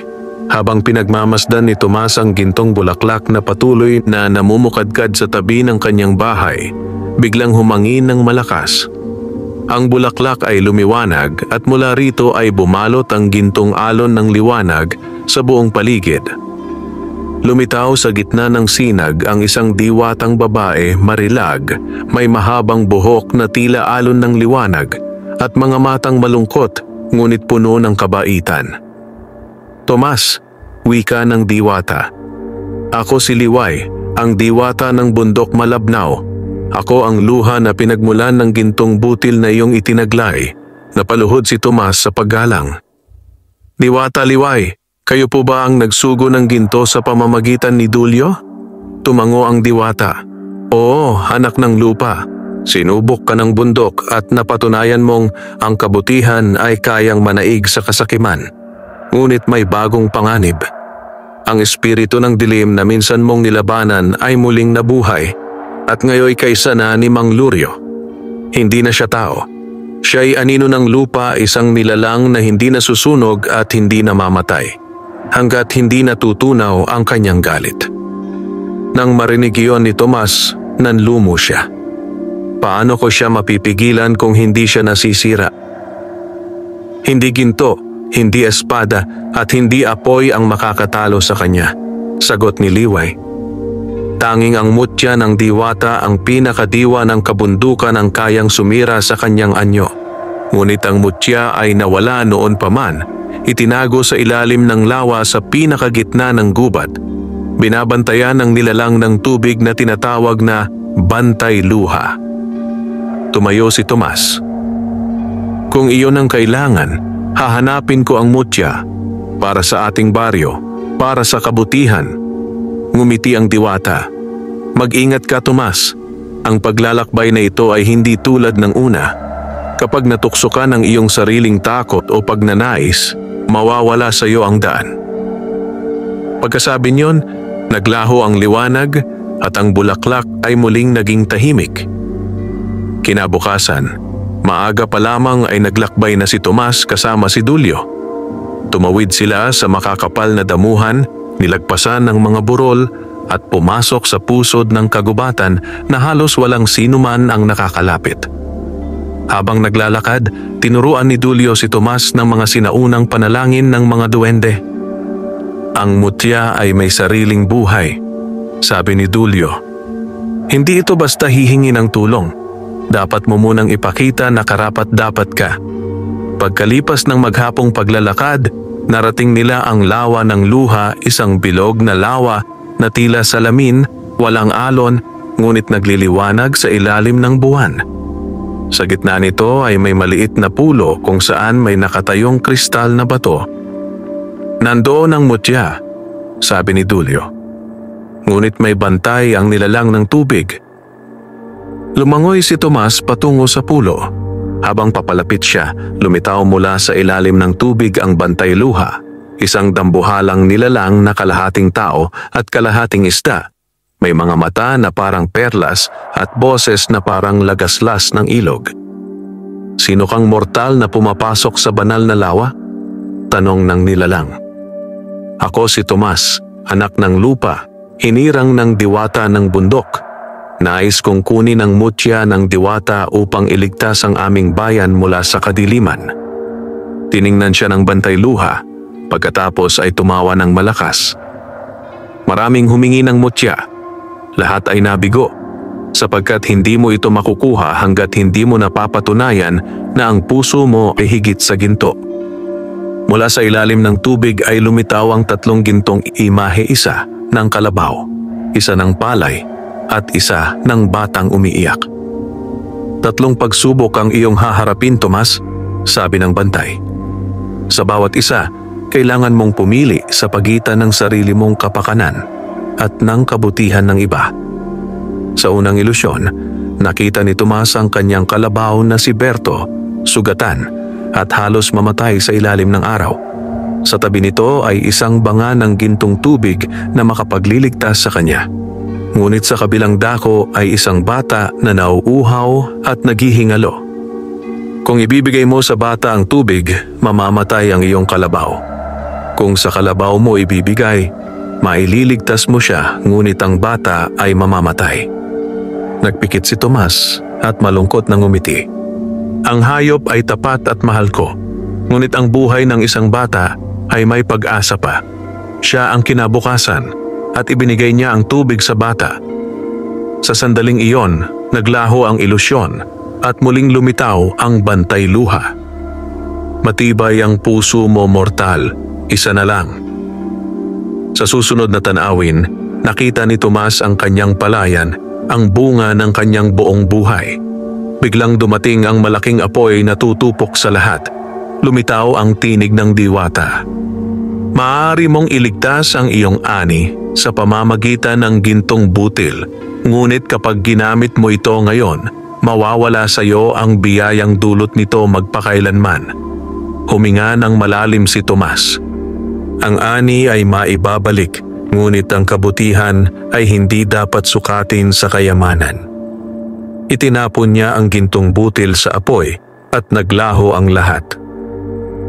Speaker 1: habang pinagmamasdan ni Tomas ang gintong bulaklak na patuloy na namumukadkad sa tabi ng kanyang bahay, biglang humangin ng malakas. Ang bulaklak ay lumiwanag at mula rito ay bumalot ang gintong alon ng liwanag sa buong paligid. Lumitaw sa gitna ng sinag ang isang diwatang babae, marilag, may mahabang buhok na tila alon ng liwanag at mga matang malungkot ngunit puno ng kabaitan. "Tomas," wika ng diwata. "Ako si Liway, ang diwata ng bundok Malabnaw. Ako ang luha na pinagmulan ng gintong butil na iyong itinaglay." Napaluhod si Tomas sa paggalang. "Diwata Liway, kayo po ba ang nagsugo ng ginto sa pamamagitan ni Dulio?" Tumango ang diwata. "Oo, anak ng lupa. Sinubok ka ng bundok at napatunayan mong ang kabutihan ay kayang manaig sa kasakiman. Ngunit may bagong panganib. Ang espiritu ng dilim na minsan mong nilabanan ay muling nabuhay at ngayoy kaysa na ni Mang Lurio. Hindi na siya tao. Siya'y anino ng lupa, isang nilalang na hindi nasusunog at hindi namamatay, hanggat hindi natutunaw ang kanyang galit." Nang marinig iyon ni Tomas, nanlumo siya. Paano ko siya mapipigilan kung hindi siya nasisira? Hindi ginto, hindi espada at hindi apoy ang makakatalo sa kanya, sagot ni Liway. Tanging ang mutya ng diwata, ang pinakadiwa ng kabundukan, ang kayang sumira sa kanyang anyo. Ngunit ang mutya ay nawala noon pa man, itinago sa ilalim ng lawa sa pinakagitna ng gubat. Binabantayan ng nilalang ng tubig na tinatawag na bantay luha. Tumayo si Tomas. Kung iyon ang kailangan, hahanapin ko ang mutya para sa ating baryo, para sa kabutihan. Ngumiti ang diwata. Mag-ingat ka, Tomas. Ang paglalakbay na ito ay hindi tulad ng una. Kapag natukso ka ng iyong sariling takot o pagnanais, mawawala sa iyo ang daan. Pagkasabi niyon, naglaho ang liwanag at ang bulaklak ay muling naging tahimik. Kinabukasan, maaga pa lamang ay naglakbay na si Tomas kasama si Dulyo. Tumawid sila sa makakapal na damuhan, nilagpasan ng mga burol at pumasok sa pusod ng kagubatan na halos walang sinuman ang nakakalapit. Habang naglalakad, tinuruan ni Dulyo si Tomas ng mga sinaunang panalangin ng mga duwende. Ang mutya ay may sariling buhay, sabi ni Dulyo. Hindi ito basta hihingi ng tulong. Dapat mo munang ipakita na karapat-dapat ka. Pagkalipas ng maghapong paglalakad, narating nila ang lawa ng luha, isang bilog na lawa na tila salamin, walang alon, ngunit nagliliwanag sa ilalim ng buwan. Sa gitna nito ay may maliit na pulo kung saan may nakatayong kristal na bato. Nandoon ang mutya, sabi ni Dulyo. Ngunit may bantay ang nilalang ng tubig. Lumangoy si Tomas patungo sa pulo. Habang papalapit siya, lumitaw mula sa ilalim ng tubig ang bantay luha, isang dambuhalang nilalang na kalahating tao at kalahating isda. May mga mata na parang perlas at boses na parang lagaslas ng ilog. Sino kang mortal na pumapasok sa banal na lawa? Tanong ng nilalang. Ako si Tomas, anak ng lupa, hinirang ng diwata ng bundok. Nais kong kunin ang mutya ng diwata upang iligtas ang aming bayan mula sa kadiliman. Tiningnan siya ng bantay luha, pagkatapos ay tumawa ng malakas. Maraming humingi ng mutya. Lahat ay nabigo, sapagkat hindi mo ito makukuha hanggat hindi mo napapatunayan na ang puso mo ay higit sa ginto. Mula sa ilalim ng tubig ay lumitaw ang 3 gintong imahe, isa ng kalabaw, isa ng palay, at isa ng batang umiiyak. 3 pagsubok ang iyong haharapin, Tomas, sabi ng bantay. Sa bawat isa, kailangan mong pumili sa pagitan ng sarili mong kapakanan at ng kabutihan ng iba. Sa unang ilusyon, nakita ni Tomas ang kanyang kalabaw na si Berto, sugatan at halos mamatay sa ilalim ng araw. Sa tabi nito ay isang banga ng gintong tubig na makapagliligtas sa kanya. Ngunit sa kabilang dako ay isang bata na nauuhaw at naghihingalo. Kung ibibigay mo sa bata ang tubig, mamamatay ang iyong kalabaw. Kung sa kalabaw mo ibibigay, maililigtas mo siya, ngunit ang bata ay mamamatay. Nagpikit si Tomas at malungkot na ngumiti. Ang hayop ay tapat at mahal ko, ngunit ang buhay ng isang bata ay may pag-asa pa. Siya ang kinabukasan at ibinigay niya ang tubig sa bata. Sa sandaling iyon, naglaho ang ilusyon at muling lumitaw ang bantay luha. Matibay ang puso mo, mortal, isa na lang. Sa susunod na tanawin, nakita ni Tomas ang kanyang palayan, ang bunga ng kanyang buong buhay. Biglang dumating ang malaking apoy na tutupok sa lahat. Lumitaw ang tinig ng diwata. Maaari mong iligtas ang iyong ani sa pamamagitan ng gintong butil, ngunit kapag ginamit mo ito ngayon, mawawala sa iyo ang biyayang dulot nito magpakailanman. Huminga ng malalim si Tomas. Ang ani ay maibabalik, ngunit ang kabutihan ay hindi dapat sukatin sa kayamanan. Itinapon niya ang gintong butil sa apoy at naglaho ang lahat.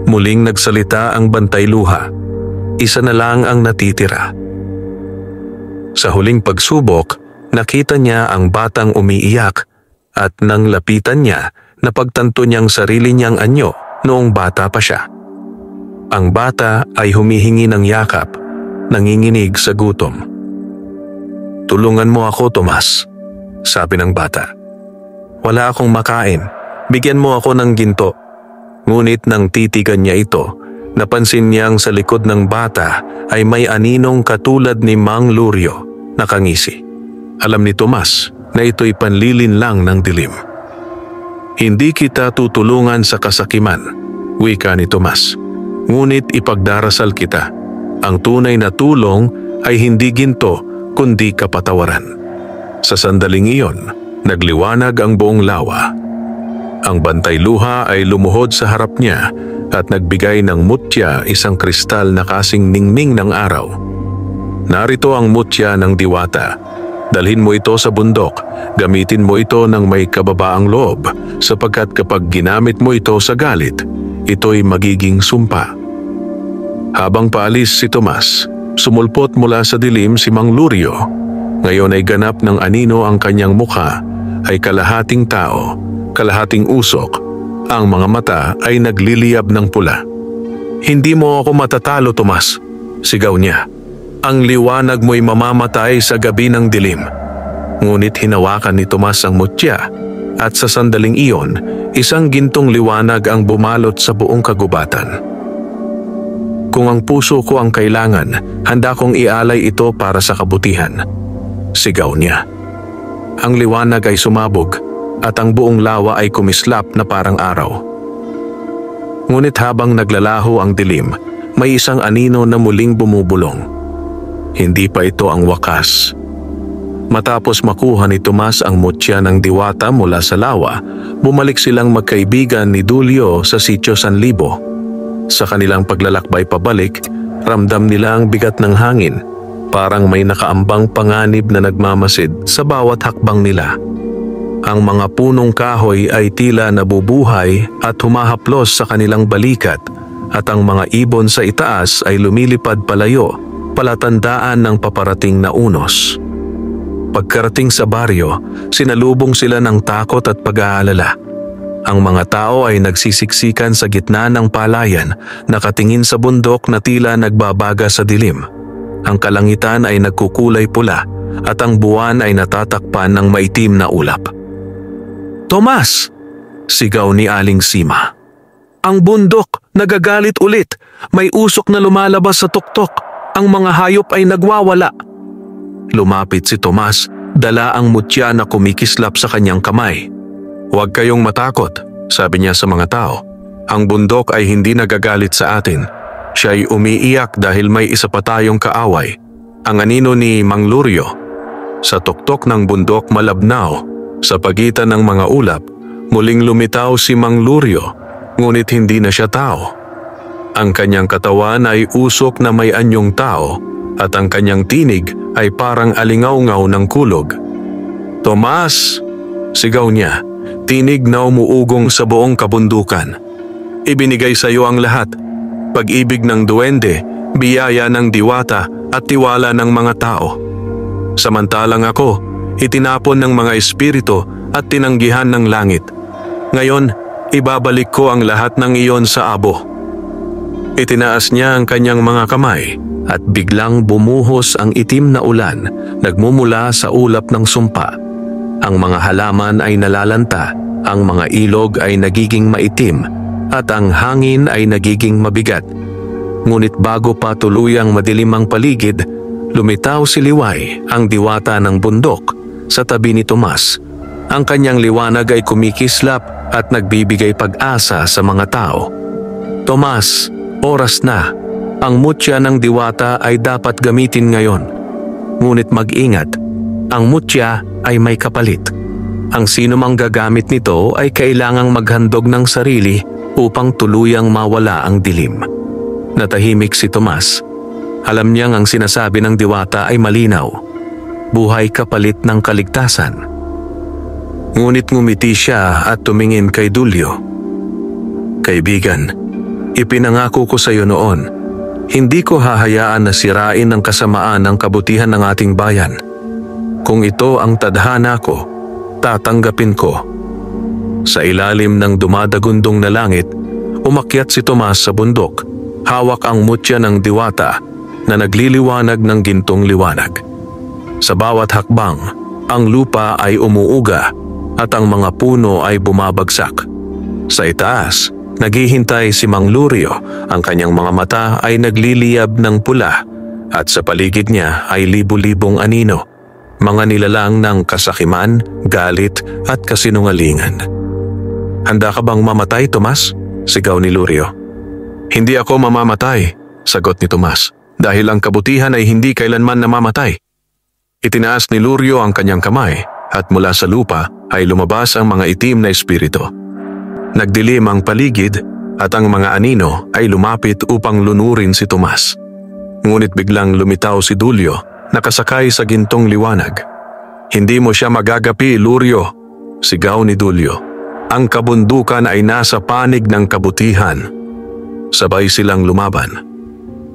Speaker 1: Muling nagsalita ang bantay luha. Isa na lang ang natitira. Sa huling pagsubok, nakita niya ang batang umiiyak at nang lapitan niya, napagtanto niyang sarili niyang anyo noong bata pa siya. Ang bata ay humihingi ng yakap, nanginginig sa gutom. Tulungan mo ako, Tomas, sabi ng bata. Wala akong makain, bigyan mo ako ng ginto. Ngunit nang titigan niya ito, napansin niyang sa likod ng bata ay may aninong katulad ni Mang Lurio, nakangisi. Alam ni Tomas na ito'y panlilin lang ng dilim. Hindi kita tutulungan sa kasakiman, wika ni Tomas. Ngunit ipagdarasal kita. Ang tunay na tulong ay hindi ginto kundi kapatawaran. Sa sandaling iyon, nagliwanag ang buong lawa. Ang bantay luha ay lumuhod sa harap niya at nagbigay ng mutya, isang kristal na kasing ningning ng araw. Narito ang mutya ng diwata. Dalhin mo ito sa bundok, gamitin mo ito ng may kababaang loob, sapagkat kapag ginamit mo ito sa galit, ito'y magiging sumpa. Habang paalis si Tomas, sumulpot mula sa dilim si Mang Lurio. Ngayon ay ganap ng anino ang kanyang mukha, ay kalahating tao, kalahating usok. Ang mga mata ay nagliliyab ng pula. Hindi mo ako matatalo, Tomas, sigaw niya. Ang liwanag mo'y mamamatay sa gabi ng dilim. Ngunit hinawakan ni Tomas ang mutya at sa sandaling iyon, isang gintong liwanag ang bumalot sa buong kagubatan. Kung ang puso ko ang kailangan, handa kong ialay ito para sa kabutihan, sigaw niya. Ang liwanag ay sumabog at ang buong lawa ay kumislap na parang araw. Ngunit habang naglalaho ang dilim, may isang anino na muling bumubulong. Hindi pa ito ang wakas. Matapos makuha ni Tomas ang mutya ng diwata mula sa lawa, bumalik silang magkaibigan ni Dulio sa Sitio San Libo. Sa kanilang paglalakbay pabalik, ramdam nila ang bigat ng hangin, parang may nakaambang panganib na nagmamasid sa bawat hakbang nila. Ang mga punong kahoy ay tila nabubuhay at humahaplos sa kanilang balikat, at ang mga ibon sa itaas ay lumilipad palayo, palatandaan ng paparating na unos. Pagkarating sa baryo, sinalubong sila ng takot at pag-aalala. Ang mga tao ay nagsisiksikan sa gitna ng palayan, nakatingin sa bundok na tila nagbabaga sa dilim. Ang kalangitan ay nagkukulay pula at ang buwan ay natatakpan ng maitim na ulap. Tomas! Sigaw ni Aling Sima. Ang bundok, nagagalit ulit. May usok na lumalabas sa tuktok. Ang mga hayop ay nagwawala. Lumapit si Tomas, dala ang mutya na kumikislap sa kanyang kamay. Huwag kayong matakot, sabi niya sa mga tao. Ang bundok ay hindi nagagalit sa atin. Siya ay umiiyak dahil may isa pa tayong kaaway, ang anino ni Mang Lurio. Sa tuktok ng bundok malabnaw, sa pagitan ng mga ulap, muling lumitaw si Mang Lurio, ngunit hindi na siya tao. Ang kanyang katawan ay usok na may anyong tao at ang kanyang tinig ay parang alingaw-ngaw ng kulog. Tomas! Sigaw niya, tinig na umuugong sa buong kabundukan. Ibinigay sa iyo ang lahat, pag-ibig ng duwende, biyaya ng diwata at tiwala ng mga tao. Samantalang ako, itinapon ng mga espiritu at tinanggihan ng langit. Ngayon, ibabalik ko ang lahat ng iyon sa abo. Itinaas niya ang kanyang mga kamay at biglang bumuhos ang itim na ulan, nagmumula sa ulap ng sumpa. Ang mga halaman ay nalalanta, ang mga ilog ay nagiging maitim, at ang hangin ay nagiging mabigat. Ngunit bago pa tuluyang madilim ang paligid, lumitaw si Liway, ang diwata ng bundok, sa tabi ni Tomas. Ang kanyang liwanag ay kumikislap at nagbibigay pag-asa sa mga tao. Tomas, oras na. Ang mutya ng diwata ay dapat gamitin ngayon. Ngunit mag-ingat, ang mutya ay may kapalit. Ang sino mang gagamit nito ay kailangang maghandog ng sarili upang tuluyang mawala ang dilim. Natahimik si Tomas. Alam niyang ang sinasabi ng diwata ay malinaw. Buhay kapalit ng kaligtasan. Ngunit ngumiti siya at tumingin kay Dulio. Kaibigan, ipinangako ko sa iyo noon, hindi ko hahayaan na sirain ng kasamaan ang kabutihan ng ating bayan. Kung ito ang tadhana ko, tatanggapin ko. Sa ilalim ng dumadagundong na langit, umakyat si Tomas sa bundok. Hawak ang mutya ng diwata na nagliliwanag ng gintong liwanag. Sa bawat hakbang, ang lupa ay umuuga at ang mga puno ay bumabagsak. Sa itaas, Naghihintay si Mang Lurio, ang kanyang mga mata ay nagliliyab ng pula at sa paligid niya ay libu-libong anino, mga nilalang ng kasakiman, galit at kasinungalingan. "Handa ka bang mamatay, Tomas?" sigaw ni Lurio. "Hindi ako mamamatay," sagot ni Tomas, "dahil ang kabutihan ay hindi kailanman namamatay." Itinaas ni Lurio ang kanyang kamay at mula sa lupa ay lumabas ang mga itim na espiritu. Nagdilim ang paligid at ang mga anino ay lumapit upang lunurin si Tomas. Ngunit biglang lumitaw si Dulyo, nakasakay sa gintong liwanag. "Hindi mo siya magagapi, Lurio," sigaw ni Dulyo. "Ang kabundukan ay nasa panig ng kabutihan." Sabay silang lumaban.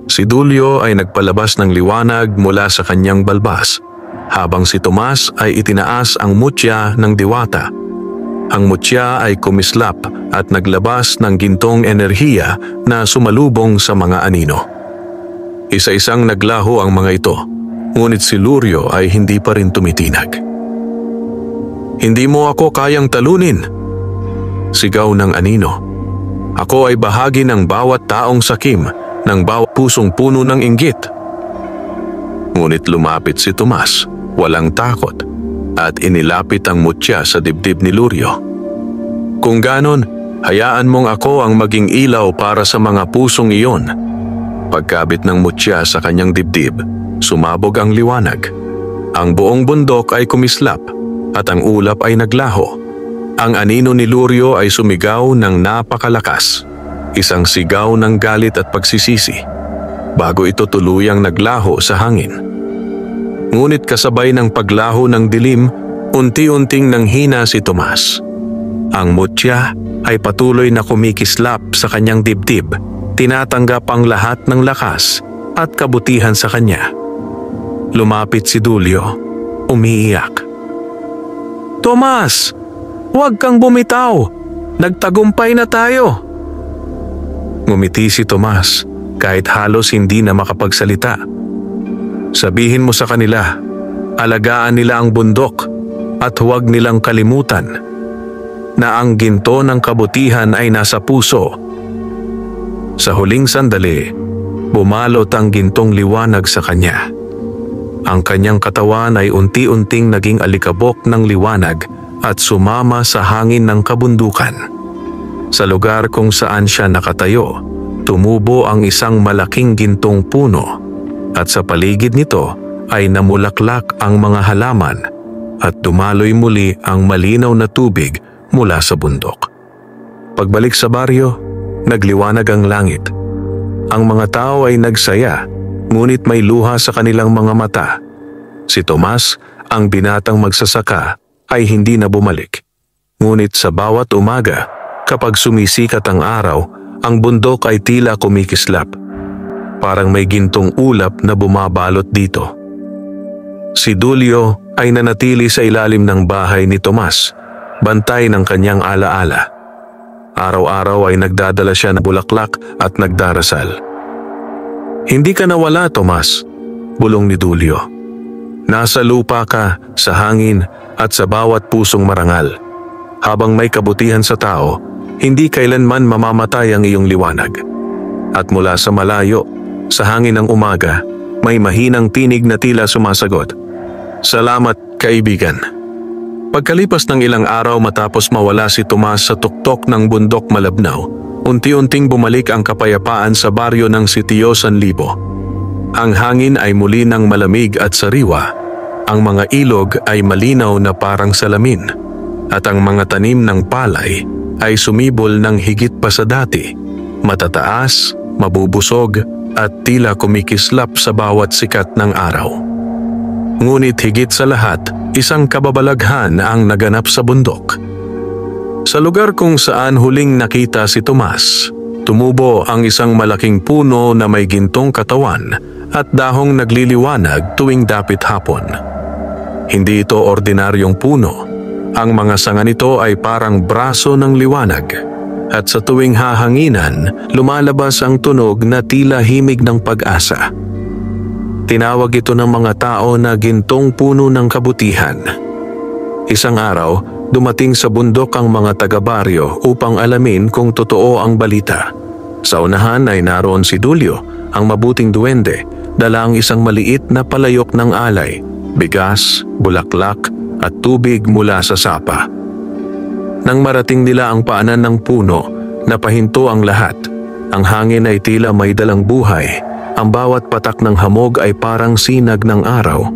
Speaker 1: Si Dulyo ay nagpalabas ng liwanag mula sa kanyang balbas, habang si Tomas ay itinaas ang mutya ng diwata. Ang mutya ay kumislap at naglabas ng gintong enerhiya na sumalubong sa mga anino. Isa-isang naglaho ang mga ito, ngunit si Lurio ay hindi pa rin tumitinag. "Hindi mo ako kayang talunin," sigaw ng anino. "Ako ay bahagi ng bawat taong sakim, ng bawat pusong puno ng inggit." Ngunit lumapit si Tomas, walang takot, at inilapit ang mutya sa dibdib ni Lurio. "Kung ganon, hayaan mong ako ang maging ilaw para sa mga pusong iyon." Pagkabit ng mutya sa kanyang dibdib, sumabog ang liwanag. Ang buong bundok ay kumislap at ang ulap ay naglaho. Ang anino ni Lurio ay sumigaw ng napakalakas, isang sigaw ng galit at pagsisisi, bago ito tuluyang naglaho sa hangin. Ngunit kasabay ng paglaho ng dilim, unti-unting nanghina si Tomas. Ang mutya ay patuloy na kumikislap sa kanyang dibdib, tinatanggap ang lahat ng lakas at kabutihan sa kanya. Lumapit si Dulyo, umiiyak. "Tomas, huwag kang bumitaw! Nagtagumpay na tayo!" Ngumiti si Tomas kahit halos hindi na makapagsalita. "Sabihin mo sa kanila, alagaan nila ang bundok at huwag nilang kalimutan na ang ginto ng kabutihan ay nasa puso." Sa huling sandali, bumalot ang gintong liwanag sa kanya. Ang kanyang katawan ay unti-unting naging alikabok ng liwanag at sumama sa hangin ng kabundukan. Sa lugar kung saan siya nakatayo, tumubo ang isang malaking gintong puno, at sa paligid nito ay namulaklak ang mga halaman at dumaloy muli ang malinaw na tubig mula sa bundok. Pagbalik sa baryo, nagliwanag ang langit. Ang mga tao ay nagsaya, ngunit may luha sa kanilang mga mata. Si Tomas, ang binatang magsasaka, ay hindi na bumalik. Ngunit sa bawat umaga, kapag sumisikat ang araw, ang bundok ay tila kumikislap. Parang may gintong ulap na bumabalot dito. Si Dulyo ay nanatili sa ilalim ng bahay ni Tomas, bantay ng kanyang alaala. Araw-araw ay nagdadala siya ng bulaklak at nagdarasal. "Hindi ka nawala, Tomas," bulong ni Dulyo. "Nasa lupa ka, sa hangin at sa bawat pusong marangal. Habang may kabutihan sa tao, hindi kailanman mamamatay ang iyong liwanag." At mula sa malayo, sa hangin ng umaga, may mahinang tinig na tila sumasagot, "Salamat, kaibigan." Pagkalipas ng ilang araw matapos mawala si Tomas sa tuktok ng bundok Malabnaw, unti-unting bumalik ang kapayapaan sa baryo ng Sitio San Libo. Ang hangin ay muli ng malamig at sariwa, ang mga ilog ay malinaw na parang salamin, at ang mga tanim ng palay ay sumibol ng higit pa sa dati, matataas, mabubusog at tila kumikislap sa bawat sikat ng araw. Ngunit higit sa lahat, isang kababalaghan ang naganap sa bundok. Sa lugar kung saan huling nakita si Tomas, tumubo ang isang malaking puno na may gintong katawan at dahong nagliliwanag tuwing dapit hapon. Hindi ito ordinaryong puno. Ang mga sanga nito ay parang braso ng liwanag, at sa tuwing hahanginan, lumalabas ang tunog na tila himig ng pag-asa. Tinawag ito ng mga tao na gintong puno ng kabutihan. Isang araw, dumating sa bundok ang mga taga-baryo upang alamin kung totoo ang balita. Sa unahan ay naroon si Dulyo, ang mabuting duwende, dala ang isang maliit na palayok ng alay, bigas, bulaklak at tubig mula sa sapa. Nang marating nila ang paanan ng puno, napahinto ang lahat. Ang hangin ay tila may dalang buhay. Ang bawat patak ng hamog ay parang sinag ng araw.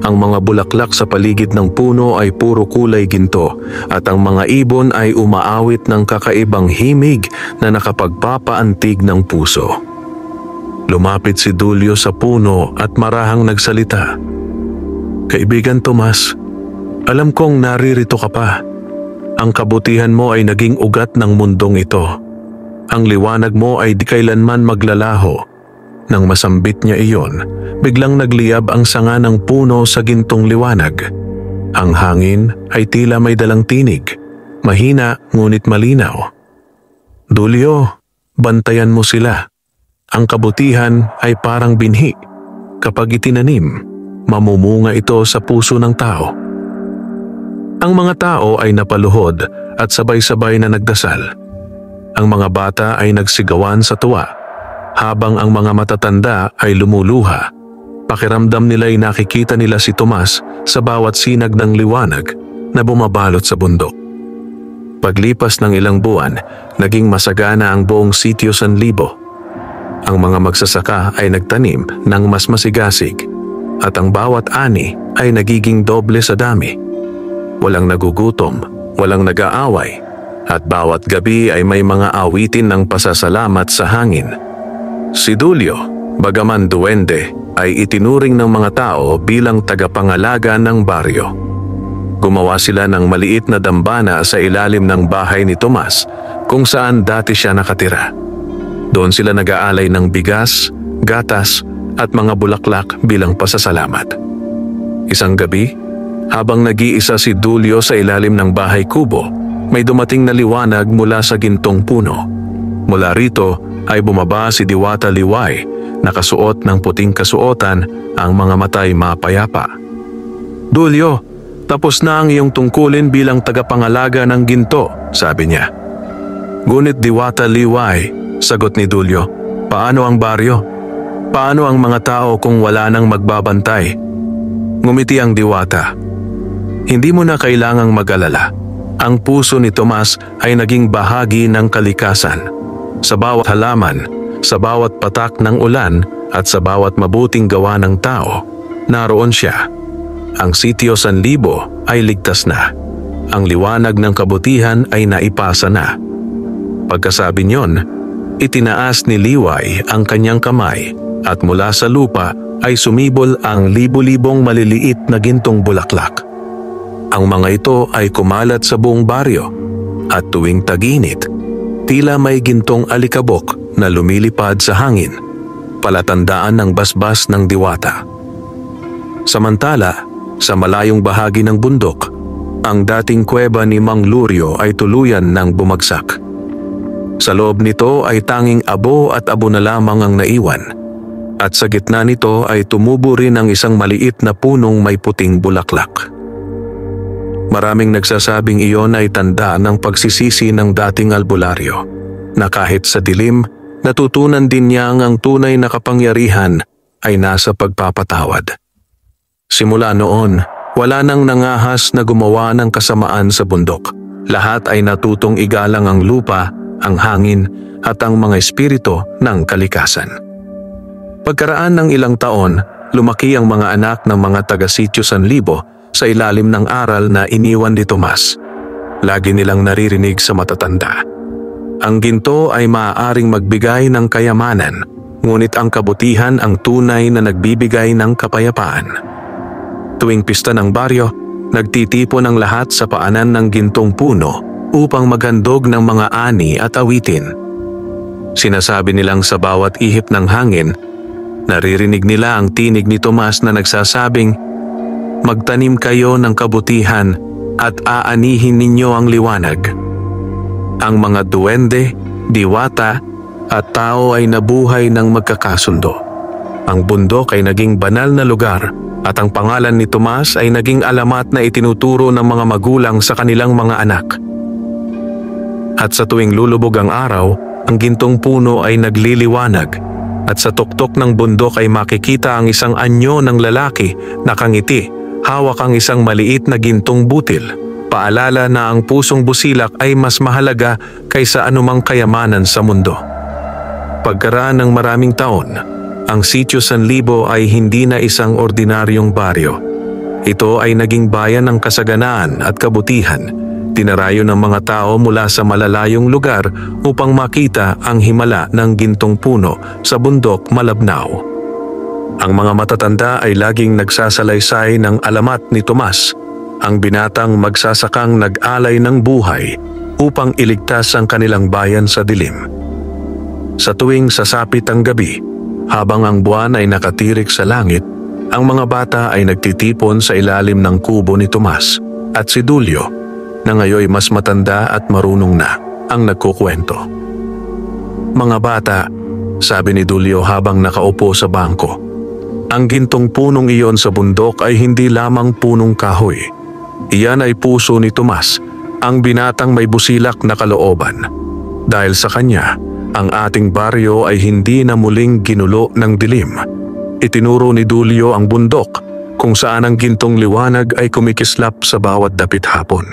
Speaker 1: Ang mga bulaklak sa paligid ng puno ay puro kulay ginto at ang mga ibon ay umaawit ng kakaibang himig na nakapagpapaantig ng puso. Lumapit si Dulyo sa puno at marahang nagsalita. "Kaibigan Tomas, alam kong naririto ka pa. Ang kabutihan mo ay naging ugat ng mundong ito. Ang liwanag mo ay di kailanman maglalaho." Nang masambit niya iyon, biglang nagliyab ang sanga ng puno sa gintong liwanag. Ang hangin ay tila may dalang tinig, mahina ngunit malinaw. "Dulyo, bantayan mo sila. Ang kabutihan ay parang binhi. Kapag itinanim, mamumunga ito sa puso ng tao." Ang mga tao ay napaluhod at sabay-sabay na nagdasal. Ang mga bata ay nagsigawan sa tuwa, habang ang mga matatanda ay lumuluha. Pakiramdam nila'y nakikita nila si Tomas sa bawat sinag ng liwanag na bumabalot sa bundok. Paglipas ng ilang buwan, naging masagana ang buong sitio San Libo. Ang mga magsasaka ay nagtanim ng mas masigasig at ang bawat ani ay nagiging doble sa dami. Walang nagugutom, walang nag-aaway, at bawat gabi ay may mga awitin ng pasasalamat sa hangin. Si Dulyo, bagaman duwende, ay itinuring ng mga tao bilang tagapangalaga ng baryo. Gumawa sila ng maliit na dambana sa ilalim ng bahay ni Tomas kung saan dati siya nakatira. Doon sila nag-aalay ng bigas, gatas at mga bulaklak bilang pasasalamat. Isang gabi, habang nag-iisa si Dulyo sa ilalim ng bahay kubo, may dumating na liwanag mula sa gintong puno. Mula rito ay bumaba si Diwata Liway, nakasuot ng puting kasuotan, ang mga matay mapayapa. "Dulyo, tapos na ang iyong tungkulin bilang tagapangalaga ng ginto," sabi niya. "Ngunit Diwata Liway," sagot ni Dulyo, "paano ang baryo? Paano ang mga tao kung wala nang magbabantay?" Ngumiti ang diwata. "Hindi mo na kailangang mag-alala. Ang puso ni Tomas ay naging bahagi ng kalikasan. Sa bawat halaman, sa bawat patak ng ulan at sa bawat mabuting gawa ng tao, naroon siya. Ang sitio San Libo ay ligtas na. Ang liwanag ng kabutihan ay naipasa na." Pagkasabi niyon, itinaas ni Liway ang kanyang kamay at mula sa lupa ay sumibol ang libo-libong maliliit na gintong bulaklak. Ang mga ito ay kumalat sa buong baryo at tuwing tag-init, tila may gintong alikabok na lumilipad sa hangin, palatandaan ng basbas ng diwata. Samantala, sa malayong bahagi ng bundok, ang dating kuweba ni Mang Lurio ay tuluyan ng bumagsak. Sa loob nito ay tanging abo at abo na lamang ang naiwan, at sa gitna nito ay tumubo rin ang isang maliit na punong may puting bulaklak. Maraming nagsasabing iyon ay tanda ng pagsisisi ng dating albularyo, na kahit sa dilim, natutunan din niya ang tunay na kapangyarihan ay nasa pagpapatawad. Simula noon, wala nang nangahas na gumawa ng kasamaan sa bundok. Lahat ay natutong igalang ang lupa, ang hangin at ang mga espiritu ng kalikasan. Pagkaraan ng ilang taon, lumaki ang mga anak ng mga taga-sitio San Libo sa ilalim ng aral na iniwan ni Tomas. Lagi nilang naririnig sa matatanda. Ang ginto ay maaaring magbigay ng kayamanan, ngunit ang kabutihan ang tunay na nagbibigay ng kapayapaan. Tuwing pista ng baryo, nagtitipon ang lahat sa paanan ng gintong puno upang maghandog ng mga ani at awitin. Sinasabi nilang sa bawat ihip ng hangin, naririnig nila ang tinig ni Tomas na nagsasabing, "Magtanim kayo ng kabutihan at aanihin ninyo ang liwanag." Ang mga duwende, diwata at tao ay nabuhay ng magkakasundo. Ang bundok ay naging banal na lugar at ang pangalan ni Tomas ay naging alamat na itinuturo ng mga magulang sa kanilang mga anak. At sa tuwing lulubog ang araw, ang gintong puno ay nagliliwanag at sa tuktok ng bundok ay makikita ang isang anyo ng lalaki na nakangiti, hawak ang isang maliit na gintong butil. Paalala na ang pusong busilak ay mas mahalaga kaysa anumang kayamanan sa mundo. Pagkaraan ng maraming taon, ang Sitio San Libo ay hindi na isang ordinaryong baryo. Ito ay naging bayan ng kasaganaan at kabutihan. Tinarayo ng mga tao mula sa malalayong lugar upang makita ang himala ng gintong puno sa bundok Malabnaw. Ang mga matatanda ay laging nagsasalaysay ng alamat ni Tomas, ang binatang magsasakang nag-alay ng buhay upang iligtas ang kanilang bayan sa dilim. Sa tuwing sasapit ang gabi, habang ang buwan ay nakatirik sa langit, ang mga bata ay nagtitipon sa ilalim ng kubo ni Tomas at si Dulio, na ngayon mas matanda at marunong na, ang nagkukwento. "Mga bata," sabi ni Dulio habang nakaupo sa bangko, "ang gintong punong iyon sa bundok ay hindi lamang punong kahoy. Iyan ay puso ni Tomas, ang binatang may busilak na kalooban. Dahil sa kanya, ang ating baryo ay hindi na muling ginulo ng dilim." Itinuro ni Dulio ang bundok kung saan ang gintong liwanag ay kumikislap sa bawat dapit hapon.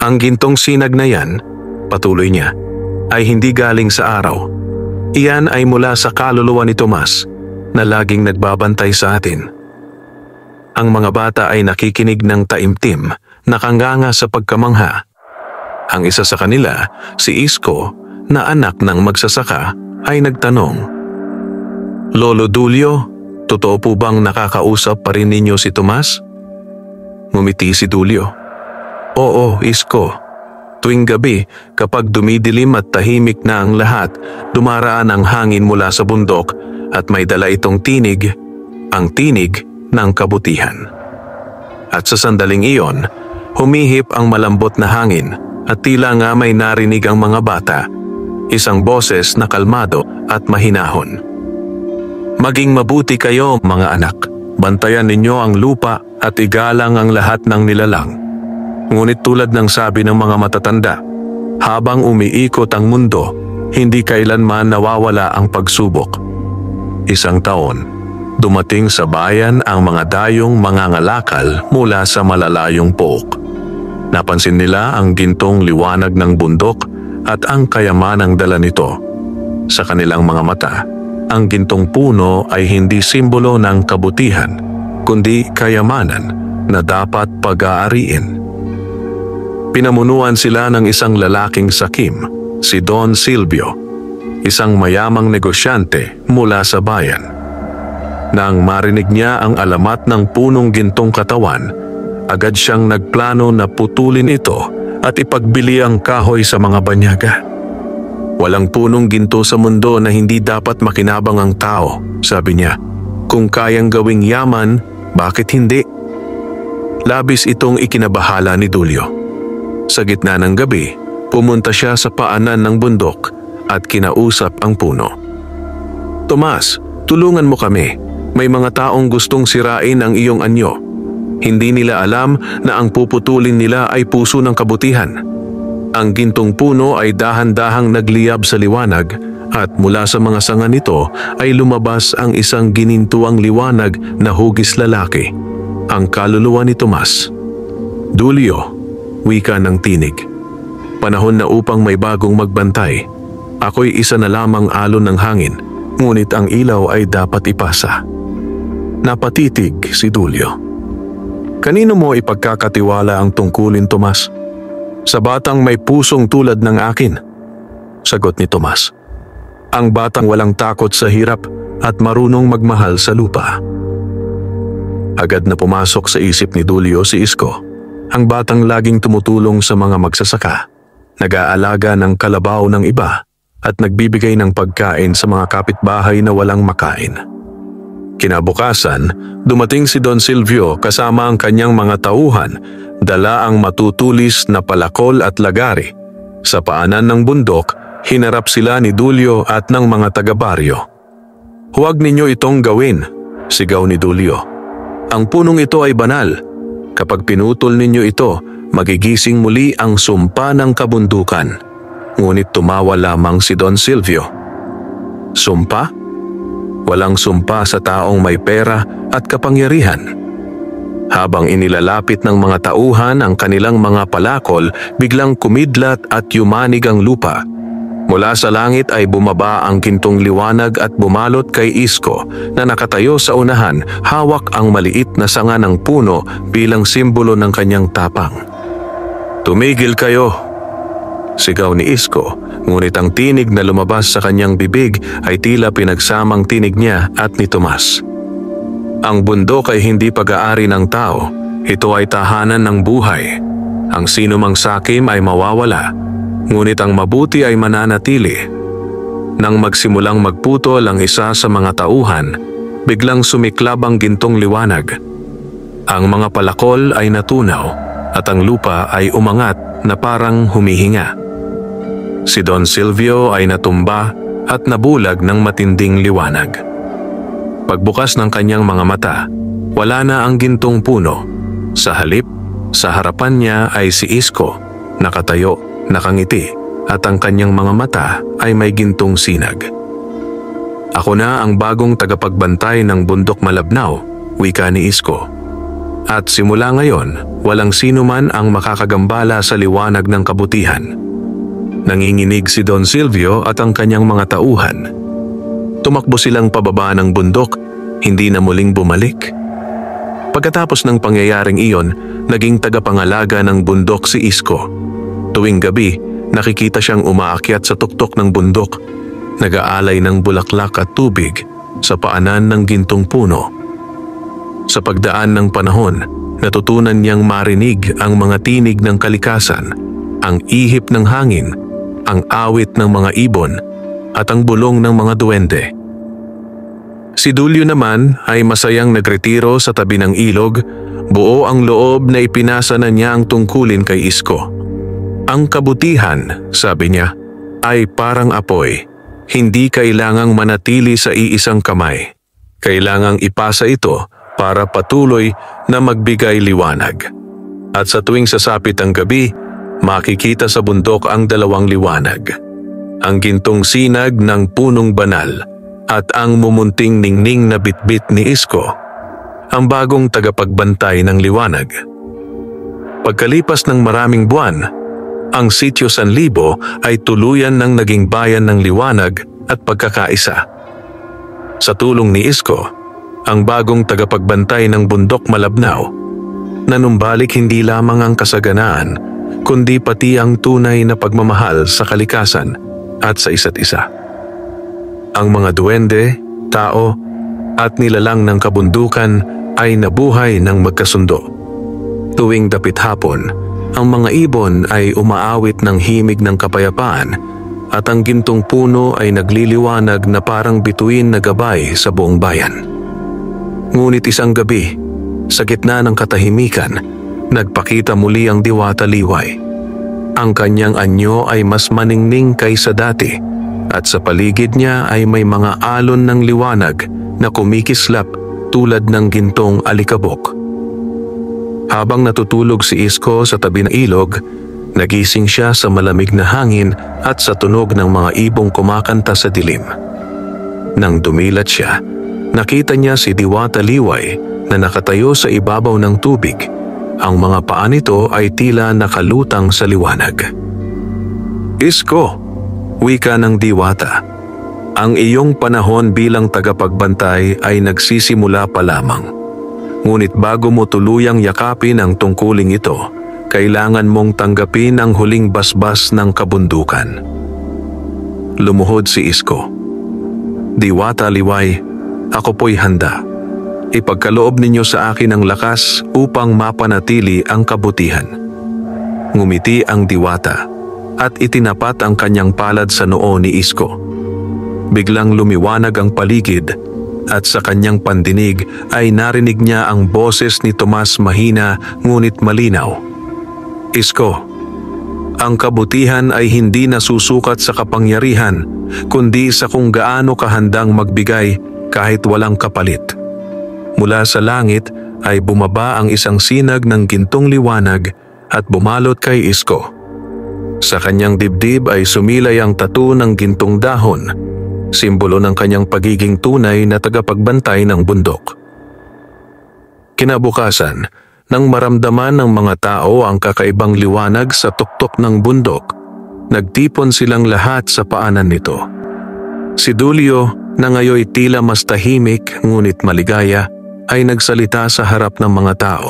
Speaker 1: "Ang gintong sinag na yan," patuloy niya, "ay hindi galing sa araw. Iyan ay mula sa kaluluwa ni Tomas na laging nagbabantay sa atin." Ang mga bata ay nakikinig ng taimtim, nakanganga sa pagkamangha. Ang isa sa kanila, si Isko, na anak ng magsasaka, ay nagtanong, "Lolo Dulio, totoo po bang nakakausap pa rin ninyo si Tomas?" Ngumiti si Dulio. "Oo, Isko. Tuwing gabi, kapag dumidilim at tahimik na ang lahat, dumaraan ang hangin mula sa bundok at may dala itong tinig, ang tinig ng kabutihan. At sa sandaling iyon, humihip ang malambot na hangin at tila nga may narinig ang mga bata, isang boses na kalmado at mahinahon. Maging mabuti kayo, mga anak. Bantayan ninyo ang lupa at igalang ang lahat ng nilalang. Ngunit tulad ng sabi ng mga matatanda, habang umiikot ang mundo, hindi kailanman nawawala ang pagsubok. Isang taon, dumating sa bayan ang mga dayong mangangalakal mula sa malalayong pook. Napansin nila ang gintong liwanag ng bundok at ang kayamanang dala nito. Sa kanilang mga mata, ang gintong puno ay hindi simbolo ng kabutihan, kundi kayamanan na dapat pag-aariin. Pinamunuan sila ng isang lalaking sakim, si Don Silvio, isang mayamang negosyante mula sa bayan. Nang marinig niya ang alamat ng punong gintong katawan, agad siyang nagplano na putulin ito at ipagbili ang kahoy sa mga banyaga. "Walang punong ginto sa mundo na hindi dapat makinabang ang tao," sabi niya. "Kung kayang gawing yaman, bakit hindi?" Labis itong ikinabahala ni Dulio. Sa gitna ng gabi, pumunta siya sa paanan ng bundok at kinausap ang puno. "Tomas, tulungan mo kami. May mga taong gustong sirain ang iyong anyo. Hindi nila alam na ang puputulin nila ay puso ng kabutihan." Ang gintong puno ay dahan-dahang nagliyab sa liwanag at mula sa mga sanga nito ay lumabas ang isang ginintuang liwanag na hugis lalaki, ang kaluluwa ni Tomas. "Dulio," wika ng tinig, "panahon na upang may bagong magbantay. Ako'y isa na lamang alon ng hangin, ngunit ang ilaw ay dapat ipasa." Napatitig si Dulio. "Kanino mo ipagkakatiwala ang tungkulin, Tomas?" "Sa batang may pusong tulad ng akin," sagot ni Tomas. "Ang batang walang takot sa hirap at marunong magmahal sa lupa." Agad na pumasok sa isip ni Dulio si Isko, ang batang laging tumutulong sa mga magsasaka, nag-aalaga ng kalabaw ng iba at nagbibigay ng pagkain sa mga kapitbahay na walang makain. Kinabukasan, dumating si Don Silvio kasama ang kanyang mga tauhan, dala ang matutulis na palakol at lagari. Sa paanan ng bundok, hinarap sila ni Dulio at ng mga taga-baryo. "Huwag ninyo itong gawin," sigaw ni Dulio. Ang punong ito ay banal. Kapag pinutol ninyo ito, magigising muli ang sumpa ng kabundukan. Ngunit tumawa lamang si Don Silvio. Sumpa? Walang sumpa sa taong may pera at kapangyarihan. Habang inilalapit ng mga tauhan ang kanilang mga palakol, biglang kumidlat at yumanig ang lupa. Mula sa langit ay bumaba ang gintong liwanag at bumalot kay Isko na nakatayo sa unahan, hawak ang maliit na sanga ng puno bilang simbolo ng kanyang tapang. "Tumigil kayo!" sigaw ni Isko, ngunit ang tinig na lumabas sa kanyang bibig ay tila pinagsamang tinig niya at ni Tomas. Ang bundok ay hindi pag-aari ng tao, ito ay tahanan ng buhay. Ang sinumang sakim ay mawawala, ngunit ang mabuti ay mananatili. Nang magsimulang magputol ang isa sa mga tauhan, biglang sumiklab ang gintong liwanag. Ang mga palakol ay natunaw at ang lupa ay umangat na parang humihinga. Si Don Silvio ay natumba at nabulag ng matinding liwanag. Pagbukas ng kanyang mga mata, wala na ang gintong puno. Sa halip, sa harapan niya ay si Isko, nakatayo, nakangiti, at ang kanyang mga mata ay may gintong sinag. "Ako na ang bagong tagapagbantay ng bundok Malabnaw," wika ni Isko. "At simula ngayon, walang sino man ang makakagambala sa liwanag ng kabutihan." Nanginginig si Don Silvio at ang kanyang mga tauhan. Tumakbo silang pababa ng bundok, hindi na muling bumalik. Pagkatapos ng pangyayaring iyon, naging tagapangalaga ng bundok si Isko. Tuwing gabi, nakikita siyang umaakyat sa tuktok ng bundok, nag-aalay ng bulaklak at tubig sa paanan ng gintong puno. Sa pagdaan ng panahon, natutunan niyang marinig ang mga tinig ng kalikasan, ang ihip ng hangin, ang awit ng mga ibon, at ang bulong ng mga duwende. Si Dulyo naman ay masayang nagretiro sa tabi ng ilog, buo ang loob na ipinasa na niya ang tungkulin kay Isko. "Ang kabutihan," sabi niya, "ay parang apoy. Hindi kailangang manatili sa iisang kamay. Kailangang ipasa ito para patuloy na magbigay liwanag. At sa tuwing sasapit ang gabi, makikita sa bundok ang dalawang liwanag. Ang gintong sinag ng punong banal at ang mumunting ningning na bitbit ni Isko, ang bagong tagapagbantay ng liwanag." Pagkalipas ng maraming buwan, ang Sitio San Libo ay tuluyan ng naging bayan ng liwanag at pagkakaisa. Sa tulong ni Isko, ang bagong tagapagbantay ng bundok Malabnaw, nanumbalik hindi lamang ang kasaganaan, kundi pati ang tunay na pagmamahal sa kalikasan at sa isa't isa. Ang mga duwende, tao, at nilalang ng kabundukan ay nabuhay ng magkasundo. Tuwing dapit hapon, ang mga ibon ay umaawit ng himig ng kapayapaan at ang gintong puno ay nagliliwanag na parang bituin na gabay sa buong bayan. Ngunit isang gabi, sa gitna ng katahimikan, nagpakita muli ang Diwata Liway. Ang kanyang anyo ay mas maningning kaysa dati at sa paligid niya ay may mga alon ng liwanag na kumikislap tulad ng gintong alikabok. Habang natutulog si Isko sa tabi ng ilog, nagising siya sa malamig na hangin at sa tunog ng mga ibong kumakanta sa dilim. Nang dumilat siya, nakita niya si Diwata Liway na nakatayo sa ibabaw ng tubig. Ang mga paa nito ay tila nakalutang sa liwanag. "Isko," wika ng Diwata, "ang iyong panahon bilang tagapagbantay ay nagsisimula pa lamang. Ngunit bago mo tuluyang yakapin ang tungkuling ito, kailangan mong tanggapin ang huling basbas ng kabundukan." Lumuhod si Isko. "Diwata Liway, ako po'y handa. Ipagkaloob ninyo sa akin ang lakas upang mapanatili ang kabutihan." Ngumiti ang Diwata at itinapat ang kanyang palad sa noo ni Isko. Biglang lumiwanag ang paligid at sa kanyang pandinig ay narinig niya ang boses ni Tomas mahina ngunit malinaw. "Isko, ang kabutihan ay hindi nasusukat sa kapangyarihan, kundi sa kung gaano kahandang magbigay kahit walang kapalit. Mula sa langit ay bumaba ang isang sinag ng gintong liwanag at bumalot kay Isko. Sa kanyang dibdib ay sumilay ang tattoo ng gintong dahon, simbolo ng kanyang pagiging tunay na tagapagbantay ng bundok. Kinabukasan, nang maramdaman ng mga tao ang kakaibang liwanag sa tuktok ng bundok, nagtipon silang lahat sa paanan nito. Si Dulio, na ngayoy tila mas tahimik ngunit maligaya, ay nagsalita sa harap ng mga tao.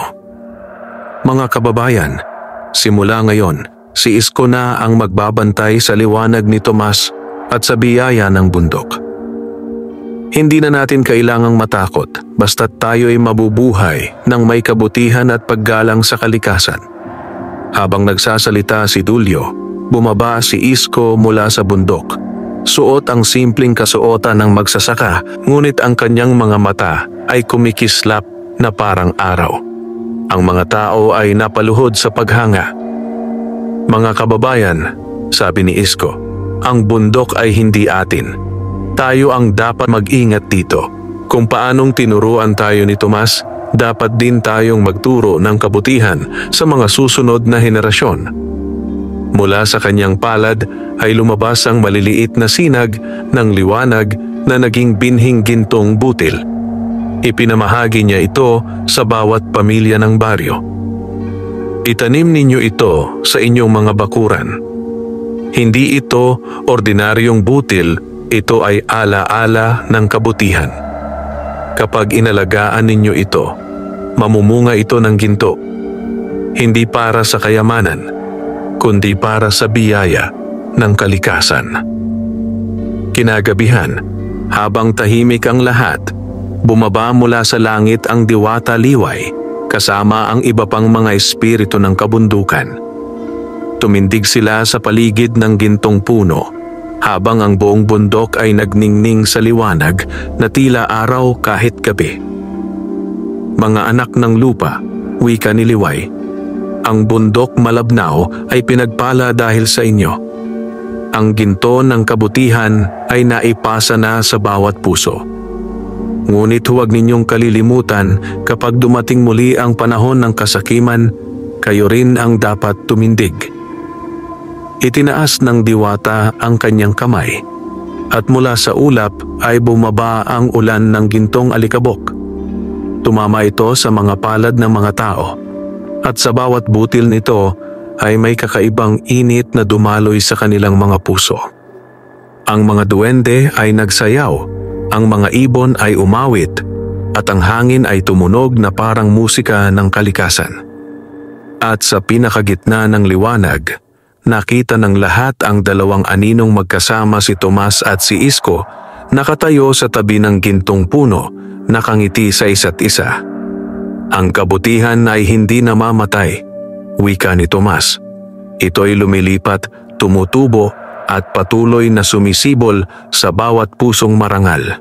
Speaker 1: Mga kababayan, simula ngayon, si Isko na ang magbabantay sa liwanag ni Tomas at sa biyaya ng bundok. Hindi na natin kailangang matakot basta't tayo'y mabubuhay ng may kabutihan at paggalang sa kalikasan. Habang nagsasalita si Dulio, bumaba si Isko mula sa bundok. Suot ang simpleng kasuotan ng magsasaka, ngunit ang kanyang mga mata ay kumikislap na parang araw. Ang mga tao ay napaluhod sa paghanga. Mga kababayan, sabi ni Isko, ang bundok ay hindi atin. Tayo ang dapat mag-ingat dito. Kung paanong tinuruan tayo ni Tomas, dapat din tayong magturo ng kabutihan sa mga susunod na henerasyon. Mula sa kanyang palad ay lumabas ang maliliit na sinag ng liwanag na naging binhing gintong butil. Ipinamahagi niya ito sa bawat pamilya ng baryo. Itanim ninyo ito sa inyong mga bakuran. Hindi ito ordinaryong butil, ito ay ala-ala ng kabutihan. Kapag inalagaan ninyo ito, mamumunga ito ng ginto. Hindi para sa kayamanan, kundi para sa biyaya ng kalikasan. Kinagabihan, habang tahimik ang lahat, bumaba mula sa langit ang Diwata Liway kasama ang iba pang mga espiritu ng kabundukan. Tumindig sila sa paligid ng gintong puno habang ang buong bundok ay nagningning sa liwanag na tila araw kahit gabi. Mga anak ng lupa, wika ni Liway, ang bundok malabnaw ay pinagpala dahil sa inyo. Ang ginto ng kabutihan ay naipasa na sa bawat puso. Ngunit huwag ninyong kalilimutan, kapag dumating muli ang panahon ng kasakiman, kayo rin ang dapat tumindig. Itinaas ng diwata ang kanyang kamay, at mula sa ulap ay bumaba ang ulan ng gintong alikabok. Tumama ito sa mga palad ng mga tao, at sa bawat butil nito ay may kakaibang init na dumaloy sa kanilang mga puso. Ang mga duwende ay nagsayaw, ang mga ibon ay umawit, at ang hangin ay tumunog na parang musika ng kalikasan. At sa pinakagitna ng liwanag, nakita ng lahat ang dalawang aninong magkasama, si Tomas at si Isko, nakatayo sa tabi ng gintong puno, nakangiti sa isa't isa. Ang kabutihan ay hindi namamatay, wika ni Tomas. Ito'y lumilipat, tumutubo at patuloy na sumisibol sa bawat pusong marangal.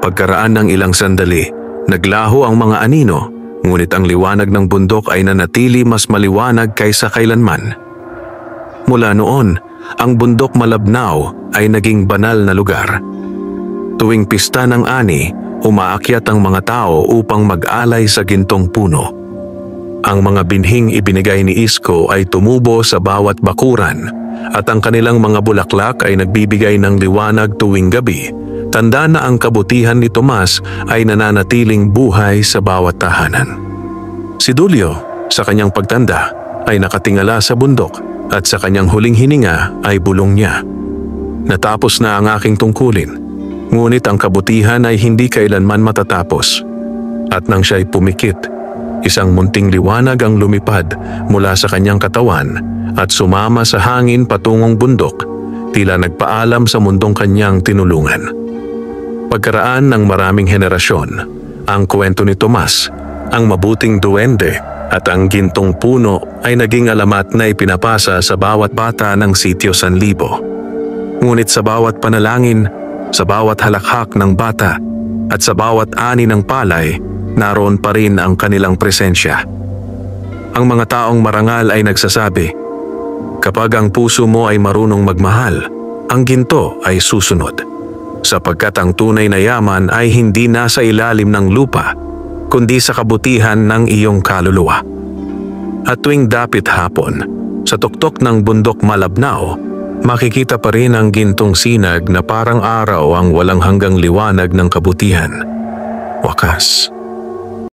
Speaker 1: Pagkaraan ng ilang sandali, naglaho ang mga anino, ngunit ang liwanag ng bundok ay nanatili mas maliwanag kaysa kailanman. Mula noon, ang bundok malabnaw ay naging banal na lugar. Tuwing pista ng ani, umaakyat ang mga tao upang mag-alay sa gintong puno. Ang mga binhing ibinigay ni Isko ay tumubo sa bawat bakuran, at ang kanilang mga bulaklak ay nagbibigay ng liwanag tuwing gabi, tanda na ang kabutihan ni Tomas ay nananatiling buhay sa bawat tahanan. Si Dulio, sa kanyang pagtanda, ay nakatingala sa bundok, at sa kanyang huling hininga ay bulong niya. Natapos na ang aking tungkulin, ngunit ang kabutihan ay hindi kailanman matatapos. At nang siya'y pumikit, isang munting liwanag ang lumipad mula sa kanyang katawan at sumama sa hangin patungong bundok, tila nagpaalam sa mundong kanyang tinulungan. Pagkaraan ng maraming henerasyon, ang kwento ni Tomas, ang mabuting duwende at ang gintong puno ay naging alamat na ipinapasa sa bawat bata ng sitio San Libo. Ngunit sa bawat panalangin, sa bawat halakhak ng bata at sa bawat ani ng palay, naroon pa rin ang kanilang presensya. Ang mga taong marangal ay nagsasabi, kapag ang puso mo ay marunong magmahal, ang ginto ay susunod. Sapagkat ang tunay na yaman ay hindi nasa ilalim ng lupa, kundi sa kabutihan ng iyong kaluluwa. At tuwing dapit hapon, sa tuktok ng bundok Malabnao, makikita pa rin ang gintong sinag na parang araw ang walang hanggang liwanag ng kabutihan. Wakas,